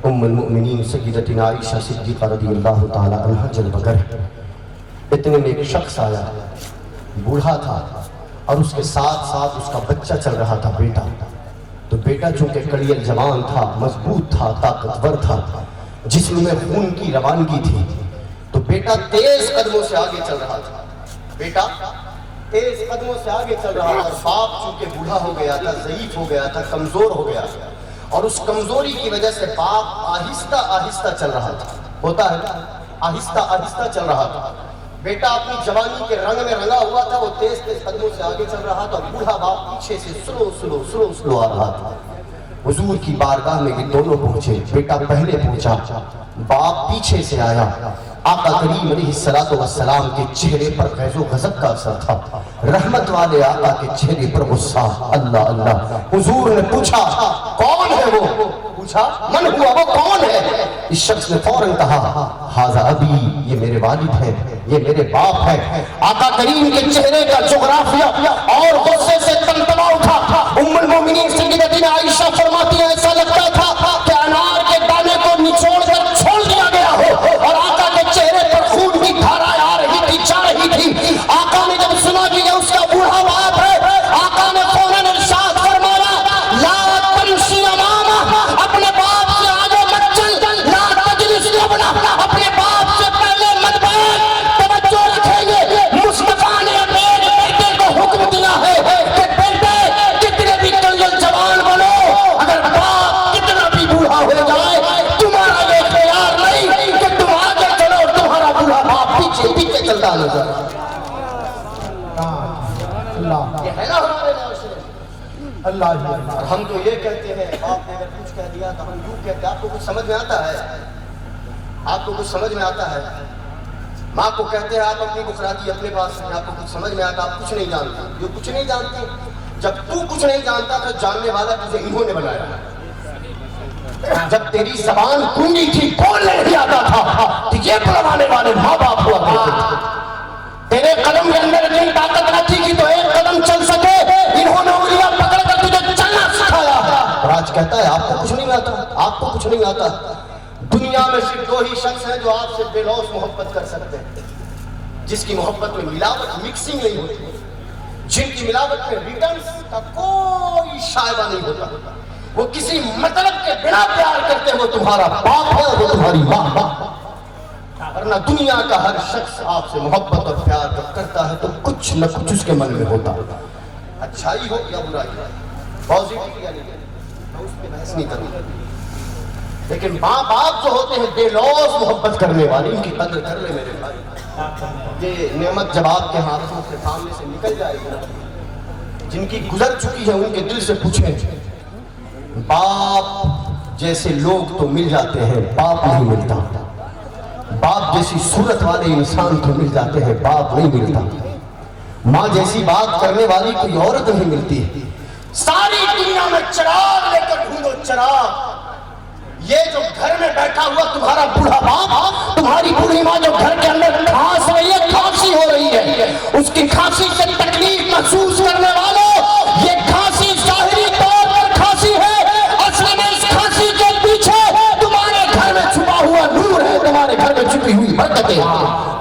ام المؤمنین سیدتنا عائشہ صدیقہ رضی اللہ تعالی عنہ جلوہ گر۔ اتنے میں ایک شخص آیا، بوڑھا تھا اور اس کے ساتھ ساتھ اس کا بچہ چل رہا تھا، بیٹا۔ تو بیٹا چونکہ کڑیل جوان تھا، مضبوط تھا، طاقتور تھا، جسم میں خون کی روانگی تھی، تو بیٹا تیز قدموں سے آگے چل رہا تھا، بیٹا تیز قدموں سے آگے چل رہا تھا۔ باپ چونکہ بوڑھا ہو گیا تھا، ضعیف ہو گیا تھا، کمزور ہو گیا تھا، اور اس کمزوری کی وجہ سے باپ آہستہ آہستہ چل رہا تھا، ہوتا ہے آہستہ آہستہ چل رہا تھا۔ بیٹا اپنی جوانی کے رنگ میں رنگا ہوا تھا، وہ تیز تیز قدموں سے آگے چل رہا تھا، بوڑھا باپ پیچھے سے سلو آ رہا تھا۔ حضور کی بارگاہ میں یہ دونوں پہنچے، بیٹا پہلے پہنچا، باپ پیچھے سے آیا۔ آقا کریم علیہ السلام کے چہرے پر غیظ و غضب کا اثر تھا، رحمت والے آقا کے چہرے پر غصہ۔ اللہ اللہ، حضور نے پوچھا کون ہے وہ؟ پوچھا من ہوا، وہ کون ہے؟ اس شخص نے فوراً کہا ھذا ابی، یہ میرے والد ہیں، یہ میرے باپ ہیں۔ آقا کریم کے چہرے کا جغرافیہ اور غصے سے تمتما اٹھا۔ ام المومنین سیدتنا عائشہ فرماتی ہیں ایسا لگتا تھا کہ انار کے دانے کو نچوڑ کر چھوڑ دیا گیا ہو، اور آقا کے چہرے پر خون کی دھارائیں آ رہی تھی، جا رہی تھی۔ آقا نے جب سنا کہ یہ اس کا بوڑھا باپ ہے، آقا نے فوراً ارشاد فرمایا لا تمشی امامہ، اپنے باپ سے آگے مت چل، لا تجلس ابنا، اپنے باپ سے پہلے مت بیٹھ۔ توجہ رکھیں گے، مصطفیٰ نے اپنے بیٹے کو حکم دیا ہے کہ بیٹے کتنے بھی کنجل جوان بنو، اگر باپ کتنا بھی بوڑھا ہو جائے، تمہارا یہ اختیار نہیں کہ تم آگے چلو، تمہارا بوڑھا باپ پیچھے پیچھے چلتا نظر۔ یہ ہے نا ہمارے معاشرے اللہ۔ اور ہم تو یہ کہتے ہیں، باپ نے اگر کچھ کہہ دیا تو ہم یوں کہتے ہیں۔ آپ کو کچھ سمجھ میں آتا ہے؟ آپ کو کچھ سمجھ میں آتا ہے؟ ماں کو کہتے ہیں آپ اپنی بخراتی اپنے پاس ہیں، آپ کو کچھ سمجھ میں آتا؟ آپ کچھ نہیں جانتے، جو کچھ نہیں جانتے۔ جب تو کچھ نہیں جانتا تو جاننے والا تجھے انہوں نے بنایا۔ جب تیری زبان گونگی تھی، بولنے نہیں آتا تھا، تو یہ بلوانے والے ماں باپ ہوا کرتے تھے۔ تیرے قدم کے اندر اتنی طاقت نہ تھی کہ تو ایک قدم چل سکے، انہوں نے انگلیاں پکڑ کر تجھے چلنا سکھایا۔ اور آج کہتا ہے آپ کو کچھ نہیں آتا، آپ کو کچھ نہیں آتا۔ دنیا میں صرف دو ہی شخص ہیں جو آپ سے بے لوث محبت کر سکتے ہیں، جس کی محبت میں ملاوٹ مکسنگ نہیں ہوتی، جن کی ملاوٹ میں ریٹرنز کا کوئی شائبہ نہیں ہوتا۔ وہ کسی مطلب کے بنا پیار کرتے ہیں، وہ تمہارا باپ ہے اور وہ تمہاری ماں۔ ورنہ دنیا کا ہر شخص آپ سے محبت اور پیار جب کرتا ہے تو کچھ نہ کچھ اس کے من میں ہوتا، اچھائی ہو یا برائی، پازیٹیو یا نیگیٹو، میں اس پہ بحث نہیں کروں۔ لیکن ماں باپ جو ہوتے ہیں بے لوث محبت کرنے والے، ان کی قدر کر لے میرے بھائی۔ یہ نعمت جب آپ کے ہاتھوں سے سامنے سے نکل جائے گی، جن کی گزر چکی ہے ان کے دل سے پوچھیں، باپ جیسے لوگ تو مل جاتے ہیں، باپ نہیں ملتا۔ باپ جیسی صورت والے انسان تو مل جاتے ہیں، باپ نہیں ملتا۔ ماں جیسی بات کرنے والی کوئی عورت نہیں ملتی۔ ساری دنیا میں چراغ لے کر ڈھونڈو، چراغ۔ یہ جو گھر میں بیٹھا ہوا تمہارا بوڑھا باپ، تمہاری بوڑھی ماں جو گھر کے اندر کھانس رہی ہے، کھانسی ہو رہی ہے، اس کی کھانسی سے تکلیف محسوس کرنے والوں، یہ کھانسی ظاہری طور پر کھانسی ہے، اصل میں اس کھانسی کے پیچھے تمہارے گھر میں چھپا ہوا نور ہے، تمہارے گھر میں چھپی ہوئی برکتیں ہیں۔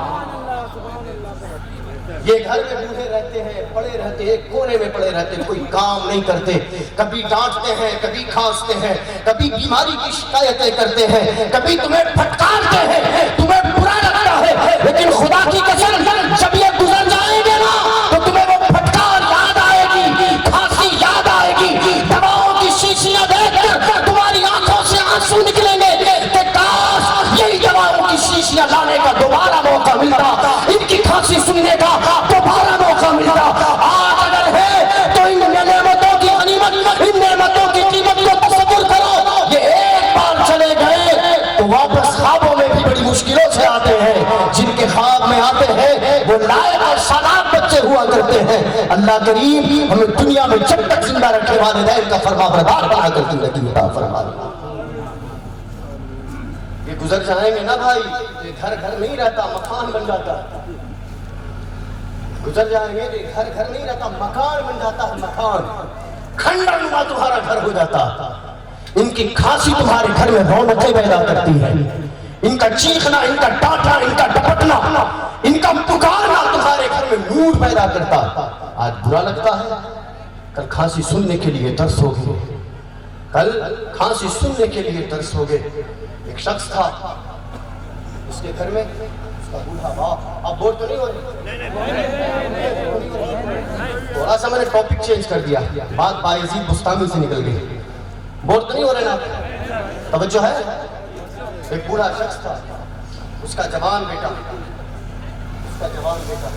یہ گھر میں بوڑھے رہتے ہیں، پڑے رہتے ہیں، ایک کونے میں پڑے رہتے ہیں، کوئی کام نہیں کرتے، کبھی ڈانٹتے ہیں، کبھی کھانستے ہیں، کبھی بیماری کی شکایتیں کرتے ہیں، کبھی تمہیں پھٹکارتے ہیں، تمہیں برا لگتا ہے، لیکن خدا کی قسم جب یہ گزر جائیں گے نا تو تمہیں وہ پھٹکار یاد آئے گی، کھانسی یاد آئے گی، دواؤں کی شیشیاں دیکھ کر تمہاری آنکھوں سے آنسو نکلیں گے کہ کاش یہی دواؤں کی شیشیاں لانے کا دوبارہ موقع ملتا، ان کی کھانسی سننے کا دوبارہ موقع ملتا۔ آج اگر ہے تو ان نعمتوں کی غنیمت، ان نعمتوں کی قیمت کو تصور کرو۔ یہ ایک بار چلے گئے تو واپس خوابوں میں بھی بڑی مشکلوں سے آتے ہیں، جن کے خواب میں آتے ہیں وہ لائق اور شاداب بچے ہوا کرتے ہیں۔ اللہ کریم ہمیں دنیا میں جب تک زندہ رکھے والدین کا فرما بردار بنا کر زندگی عطا فرمائے۔ یہ گزر جائیں گے نا بھائی، یہ گھر گھر نہیں رہتا، مکان بن جاتا ہے۔ گزر جائیں گے، یہ گھر گھر نہیں رہتا، مکان بن جاتا ہے، مکان کھنڈر نما تمہارا گھر ہو جاتا۔ ان کی کھانسی تمہارے گھر میں رونقیں پیدا کرتی ہے، ان کا چیخنا، ان کا ڈانٹنا، ان کا ڈپٹنا، ان کا پکارنا تمہارے گھر میں نور پیدا کرتا۔ آج برا لگتا ہے، کل کھانسی سننے کے لیے ترس ہوگی، کل کھانسی سننے کے لیے ترس ہوگے۔ ایک شخص تھا، اس کے گھر میں اس کا بوڑھا باپ، اب بور تو نہیں ہو رہی، تھوڑا سا میں نے ٹاپک چینج کر دیا، بات بایزید بستامی سے نکل گئی، بور تو نہیں ہو رہے نا؟ توجہ ہے؟ ایک بوڑھا شخص تھا، اس کا جوان بیٹا، اس کا جوان بیٹا،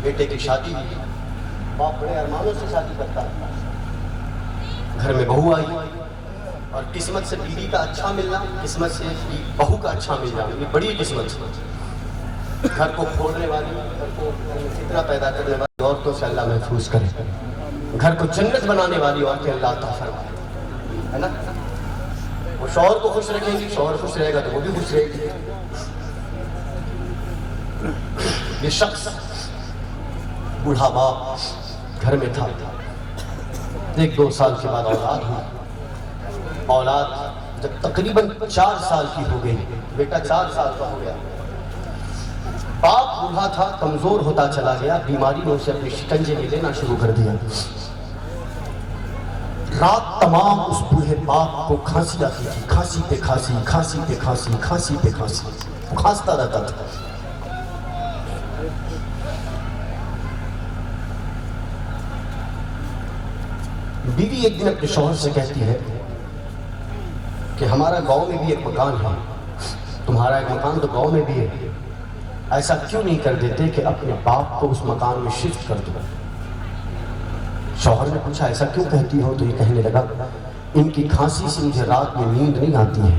بیٹے کی شادی ہوئی، باپ بڑے ارمانوں سے شادی کرتا ہے، گھر میں بہو آئی اور قسمت سے بیوی کا اچھا ملنا، قسمت سے بہو کا اچھا ملنا، یہ بڑی قسمت۔ گھر کو کھولنے والی، گھر کو فتنہ پیدا کرنے والی عورتوں سے اللہ محفوظ کرے، گھر کو جنت بنانے والی عورتیں اللہ عطا فرمائے، ہے نا؟ وہ شوہر کو خوش رکھیں گی، شوہر خوش رہے گا تو وہ بھی خوش رہے گی۔ یہ شخص بوڑھا باپ گھر میں تھا، 1-2 سال کے بعد اولاد ہوئی، اولاد جب تقریباً 4 سال کی ہو گئی، بیٹا 4 سال کا ہو گیا، باپ بوڑھا تھا، کمزور ہوتا چلا گیا، بیماری نے اسے اپنے شکنجے میں لینا شروع کر دیا۔ رات تمام اس بوڑھے باپ کو کھانسی آتی تھی، کھانسی پہ کھانسی، کھانسی پہ کھانسی، کھانسی پہ کھانسی، وہ کھانستا رہتا تھا۔ بیوی ایک دن اپنے شوہر سے کہتی ہے کہ ہمارا گاؤں میں بھی ایک مکان ہے، تمہارا ایک مکان تو گاؤں میں بھی ہے، ایسا کیوں نہیں کر دیتے کہ اپنے باپ کو اس مکان میں شفٹ کر دو؟ شوہر نے پوچھا ایسا کیوں کہتی ہو؟ تو یہ کہنے لگا ان کی کھانسی سے مجھے رات میں نیند نہیں آتی ہے،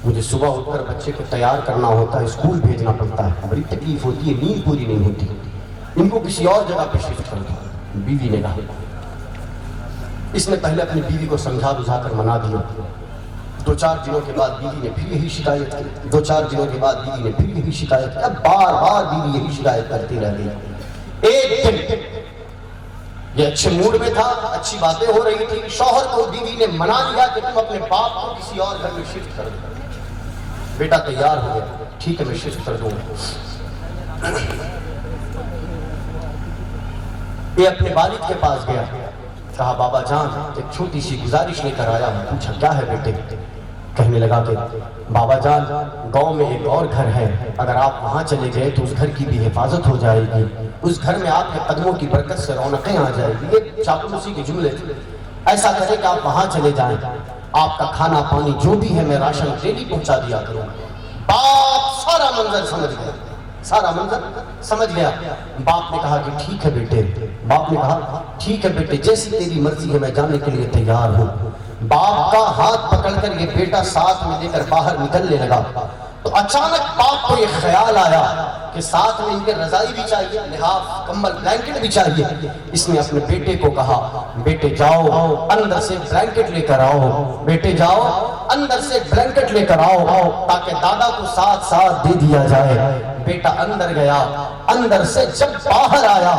مجھے صبح اٹھ کر بچے کو تیار کرنا ہوتا ہے، اسکول بھیجنا پڑتا ہے، بڑی تکلیف ہوتی ہے، نیند پوری نہیں ہوتی، ان کو کسی اور جگہ پہ شفٹ کر دو۔ بیوی نے کہا، اس نے پہلے اپنی بیوی کو سمجھا بجھا کر منا دیا، 2-4 دنوں کے بعد بیوی نے پھر یہی شکایت کی، 2-4 دنوں کے بعد بیوی نے پھر یہی شکایت کی، اب بار بار بیوی یہی شکایت کرتی رہ گئی۔ ایک دن یہ اچھے موڈ میں تھا، اچھی باتیں ہو رہی تھی، شوہر کو بیوی نے منا لیا کہ تم اپنے باپ کو کسی اور گھر میں شفٹ کر دو۔ بیٹا تیار ہو گیا، ٹھیک ہے میں شفٹ کر دوں گا۔ یہ اپنے والد کے پاس گیا، کہا بابا جان ایک چھوٹی سی گزارش لے کر آیا ہوں۔ پوچھا کیا ہے بیٹے؟ کہنے لگا کہ بابا جان گاؤں میں ایک اور گھر ہے، اگر آپ وہاں چلے گئے تو اس گھر کی بھی حفاظت ہو جائے گی، اس گھر میں آپ کے قدموں کی برکت سے رونقیں آ جائے گی۔ یہ چاپلوسی کے جملے تھے۔ ایسا کرے کہ آپ وہاں چلے جائیں، آپ کا کھانا پانی جو بھی ہے میں راشن ڈیلی پہنچا دیا کروں۔ باپ سارا منظر سمجھ گیا، سارا منظر سمجھ گیا۔ باپ نے کہا کہ ٹھیک ہے بیٹے، باپ نے کہا ٹھیک ہے بیٹے جیسی تیری مرضی ہے میں جانے کے لیے تیار ہوں۔ باپ کا ہاتھ پکڑ کر یہ بیٹا ساتھ میں لے کر باہر نکلنے لگا تو اچانک باپ کو یہ خیال آیا کہ ساتھ میں ان کے رضائی بھی چاہیے، لحاف کمبل بلینکٹ بھی چاہیے۔ اس نے اپنے بیٹے کو کہا بیٹے جاؤ اندر سے بلینکٹ لے کر آؤ، بیٹے جاؤ اندر سے بلینکٹ لے کر آؤ تاکہ دادا کو ساتھ ساتھ دے دیا جائے۔ بیٹا اندر گیا، اندر سے جب باہر آیا،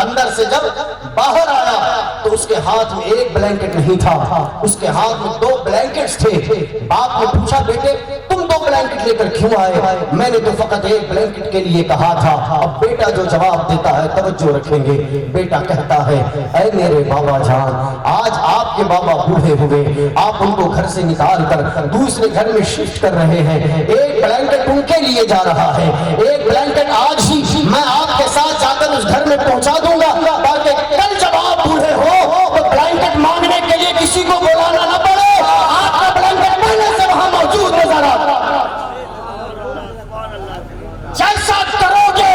اندر سے جب باہر آیا تو اس کے ہاتھ میں ایک بلینکٹ نہیں تھا، اس کے ہاتھ میں 2 بلینکٹس تھے۔ باپ نے پوچھا بیٹے تم 2 بلینکٹ لے کر کیوں آئے؟ میں نے تو فقط ایک بلینکٹ کے لیے کہا تھا۔ اب بیٹا جو جواب دیتا ہے توجہ رکھیں گے، بیٹا کہتا ہے اے میرے بابا جان آج آپ کے بابا بوڑھے ہوئے، آپ ان کو گھر سے نکال کر دوسرے گھر میں شفٹ کر رہے ہیں، ایک بلینکٹ ان کے لیے جا رہا ہے، ایک بلینکٹ آج ہی میں آپ کے ساتھ جا کر اس گھر میں پہنچا دوں گا تاکہ کل جب آپ بوڑھے ہو تو بلینکٹ مانگنے کے لیے کسی کو بلانا نہ پڑے، آپ کا بلینکٹ پہلے سے وہاں موجود نظر آتا۔ جیسا کرو گے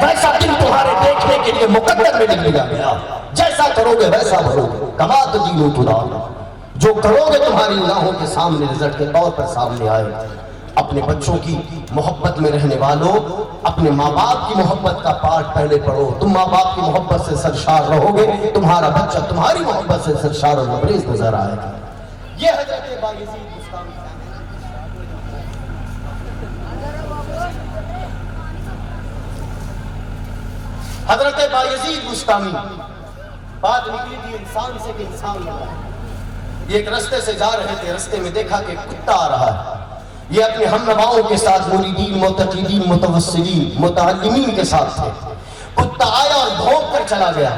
ویسا دن تمہارے دیکھنے کے لیے مقدر میں لکھ دیا گیا، جیسا کرو گے ویسا بھرو گے، کما تدینو تدان، جو کرو گے تمہاری گناہوں کے سامنے رزلٹ کے طور پر سامنے آئے۔ اپنے بچوں کی محبت میں رہنے والوں اپنے ماں باپ کی محبت کا پارٹ پہلے پڑھو، تم ماں باپ کی محبت سے سرشار رہو گے، تمہارا بچہ تمہاری محبت سے سرشار اور لبریز نظر آئے گا۔ یہ حضرت بایزید بستامی حضرت بایزید بستامی بات نکلی تھی انسان سے کہ انسان لگا۔ یہ ایک رستے سے جا رہے تھے، رستے میں دیکھا کہ کتا آ رہا ہے، یہ اپنے ہم نواؤں کے ساتھ مریدین معتقدین متوسلین متعلمین کے ساتھ تھے۔ کتا آیا اور بھونک کر چلا گیا،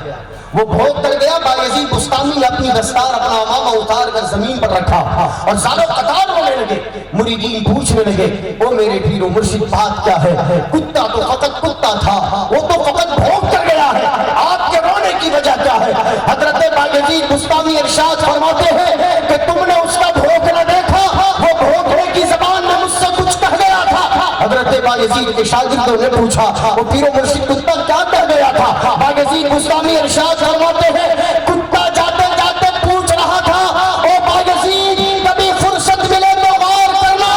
وہ بھونک کر گیا، بایزید بستامی نے اپنی دستار اپنا امامہ اتار کر زمین پر رکھا اور زالو قطار ہونے لگے۔ مریدین پوچھنے لگے او میرے پیر و مرشد بات کیا ہے؟ کتا تو فقط کتا تھا، وہ تو فقط بھونک کر گیا ہے، آپ کے رونے کی وجہ کیا ہے؟ حضرت بایزید بستامی ارشاد فرماتے ہیں کہ تم نے اس کا بھونکنا دیکھا، وہ بھونکنے کی زبان میں مجھ سے کچھ کہہ گیا تھا۔ حضرت حضرت بایزید کے شاگردوں نے پوچھا وہ پیر و مرشد کتا کیا کہہ گیا تھا؟ بایزید بستامی ارشاد فرماتے ہیں کتا جاتے جاتے پوچھ رہا تھا او بایزید کبھی فرصت ملے تو غور کرنا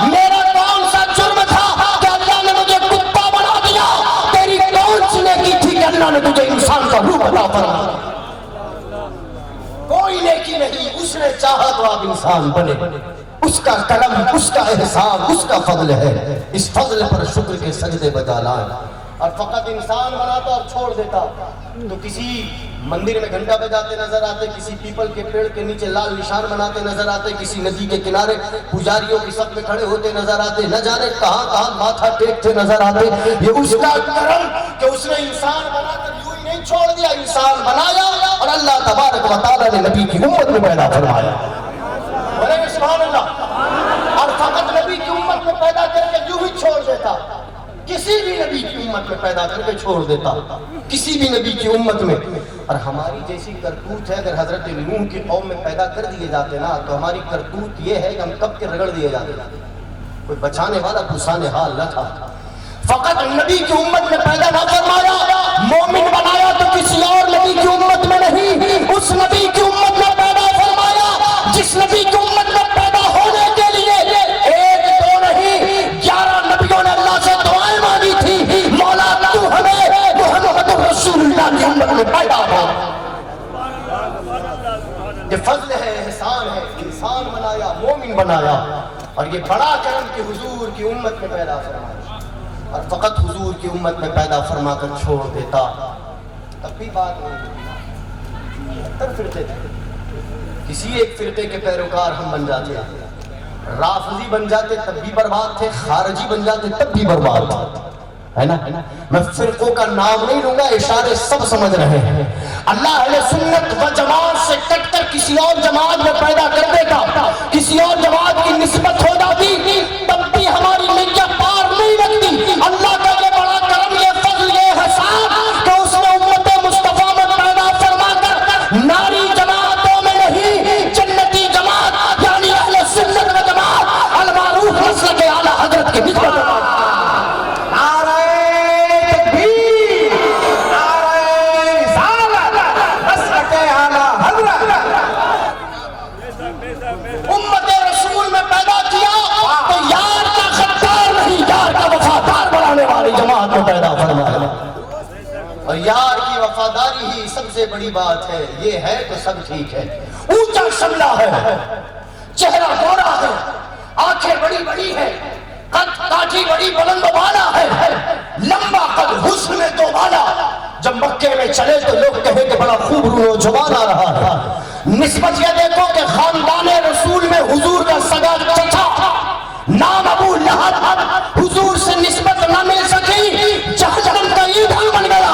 میرا کون سا جرم تھا کہ اللہ نے مجھے کتا بنا دیا؟ تیری کون سی نیکی تھی کہ اللہ نے تجھے انسان کا روح عطا فرمایا؟ کوئی نیکی نہیں، اس نے چاہا تو آپ انسان بنے، اس کا کرم، اس کا احسان، اس کا فضل ہے، اس فضل پر شکر کے سجدے بجا لائیں۔ اور فقط انسان بناتا اور چھوڑ دیتا تو کسی مندر میں گھنٹا بجاتے نظر آتے، کسی پیپل کے پیڑ کے نیچے لال نشان بناتے نظر آتے، کسی ندی کے کنارے پجاریوں کی صف میں کھڑے ہوتے نظر آتے، نہ جانے کہاں کہاں ماتھا ٹیکتے نظر آتے۔ یہ اس کا کرم کہ اس نے انسان بنا کر یوں ہی نہیں چھوڑ دیا، انسان بنایا اور اللہ تبارک و تعالیٰ نے نبی کی امت میں پیدا فرمایا۔ بولے سبحان اللہ۔ اور فقط نبی کی امت میں پیدا کر کے یوں ہی چھوڑ دیتا، کسی بھی نبی کی امت میں پیدا کر کے چھوڑ دیتا، کسی بھی نبی کی امت میں۔ اور ہماری جیسی کرتوت ہے، اگر حضرت نوح کی قوم میں پیدا کر دیے جاتے نا تو ہماری کرتوت یہ ہے کہ ہم کب کے رگڑ دیے جاتے، کوئی بچانے والا پھسانے حال نہ تھا۔ فقط نبی کی امت میں پیدا نہ فرمایا، مومن بنایا تو کسی اور نبی کی امت میں نہیں، اس نبی کی امت میں پیدا فرمایا جس نبی کی امت میں پیدا ہونے کے لیے ایک دو نہیں 11 نبیوں نے اللہ سے دعائیں مانگی تھی، مولا تو ہمیں محمد رسول اللہ کی امت میں پیدا ہو۔ یہ فضل ہے، احسان ہے، انسان بنایا، مومن بنایا، اور یہ بڑا کرم کہ حضور کی امت میں پیدا فرمایا، اور فقط حضور کی امت میں پیدا فرما کر چھوڑ دیتا تب بھی بات نہیں ہوتی۔ 70 فرقے تھے، کسی ایک فرقے کے پیروکار ہم بن جاتے، رافضی بن جاتے تب بھی برباد تھے، خارجی بن جاتے تب بھی برباد ہے نا۔ میں فرقوں کا نام نہیں لوں گا، اشارے سب سمجھ رہے ہیں۔ اللہ اہل سنت و جماعت سے کٹ کر کسی اور جماعت میں پیدا کر دیتا، کسی اور جماعت کی نسبت ہو جاتی تب بھی ہماری نیت پار نہیں لگتی۔ اللہ کا یہ بڑا کرم، یہ فضل، یہ احسان کہ اس نے امت مصطفیٰ میں پیدا فرما کر ناری جماعتوں میں نہیں، جنتی جماعت یعنی اہل سنت و جماعت المعروف مسلک اعلیٰ حضرت کے نسبت امت رسول میں پیدا کیا تو یار کا غدار نہیں، یار کا وفادار بنانے والی جماعت میں پیدا فرمایا۔ اور یار کی وفاداری ہی سب سے بڑی بات ہے، یہ ہے تو سب ٹھیک ہے۔ اونچا شملہ ہے، چہرہ گورا ہے، آنکھیں بڑی بڑی ہے، قد کاٹھی بڑی بلند و بالا ہے، لمبا قد، حسن میں دو بالا، جب مکے میں چلے تو لوگ کہے کہ بڑا خوب نوجوان آ رہا ہے۔ نسبت یہ دیکھو کہ خاندان رسول میں حضور کا سگا چچا نام ابو لہب، حضور سے نسبت نہ مل سکی، جہنم کا ایندھن بن گیا۔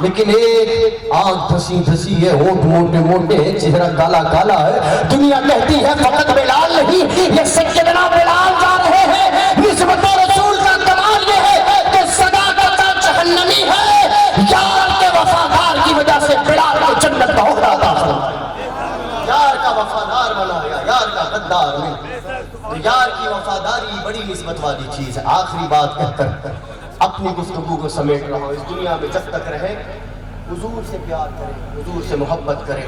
لیکن ایک آنکھ دھسی دھسی ہے، ہونٹ موٹے موٹے ہیں، چہرہ کالا کالا ہے، دنیا کہتی ہے فقط بلال نہیں، یہ سیدنا بلال جا رہے ہیں۔ نسبت رسول کا کمال یہ ہے کہ سگا چچا جہنمی ہے، یار کے وفادار کی وجہ سے بلال کو جنت کا عہدہ عطا فرمایا۔ یار کا وفادار بنایا، یار کا غدار نہیں۔ یار کی وفاداری بڑی نسبت والی چیز ہے۔ آخری بات کہہ کر اپنی گفتگو کو سمیٹ رہا ہوں، اس دنیا میں جب تک رہے حضور سے پیار کرے، حضور سے محبت کرے۔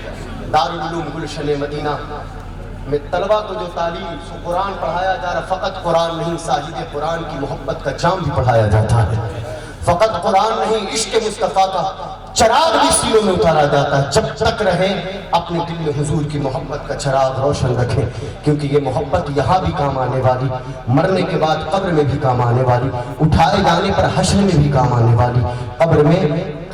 دارالعلوم گلشن مدینہ میں طلبہ کو جو تعلیم قرآن پڑھایا جا رہا، فقط قرآن نہیں، صاحب قرآن کی محبت کا جام بھی پڑھایا جاتا ہے۔ فقط قرآن نہیں، عشق مصطفیٰ کا چراغ بھی سینوں میں اتارا جاتا ہے۔ جب تک رہیں اپنے دل میں حضور کی محبت کا چراغ روشن رکھیں، کیونکہ یہ محبت یہاں بھی کام آنے والی، مرنے کے بعد قبر میں بھی کام آنے والی، اٹھائے جانے پر حشر میں بھی کام آنے والی۔ قبر میں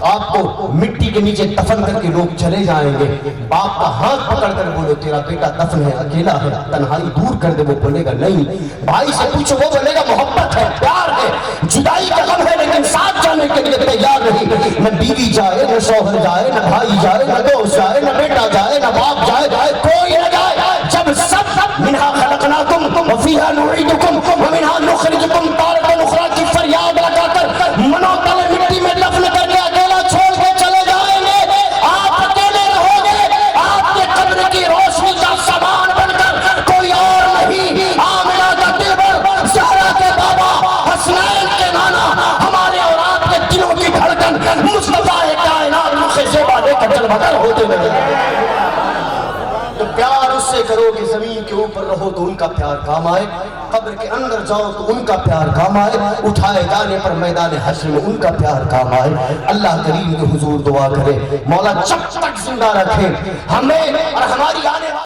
آپ کو مٹی کے نیچے دفن کر کے لوگ چلے جائیں گے، باپ کا ہاتھ پکڑ کر بولو تیرا بیٹا دفن ہے، اکیلا ہے، تنہائی دور کر دے، وہ بولے گا نہیں۔ بھائی سے پوچھو، وہ بولے گا محبت ہے، پیار ہے، جدائی کا غم ہے، لیکن ساتھ جانے کے لیے تیار نہیں۔ نہ بیوی جائے، نہ شوہر جائے، نہ بھائی جائے، نہ دوست جائے، نہ بیٹا جائے، نہ باپ جائے، کوئی نہ جائے۔ جب سب منہا خلقناکم وفیہا نعیدکم ومنہا نخرجکم تارۃ اخری کی فریاد لگا کر منو تلے مٹی میں دفن کر کے اکیلا چھوڑ کے چلے جائیں گے، آپ اکیلے رہو گے، آپ کے قبر کی روشنی کا سامان بن کر کوئی اور نہیں۔ آمنہ کا دلبر، زہرا کے بابا، حسن سے کرو کہ زمین کے اوپر رہو تو ان کا پیار کام آئے، قبر کے اندر جاؤ تو ان کا پیار کام آئے، اٹھائے جانے پر میدان حشر میں ان کا پیار کام آئے۔ اللہ کریم کے حضور دعا کرے مولا جب تک زندہ رکھے ہمیں اور ہماری آنے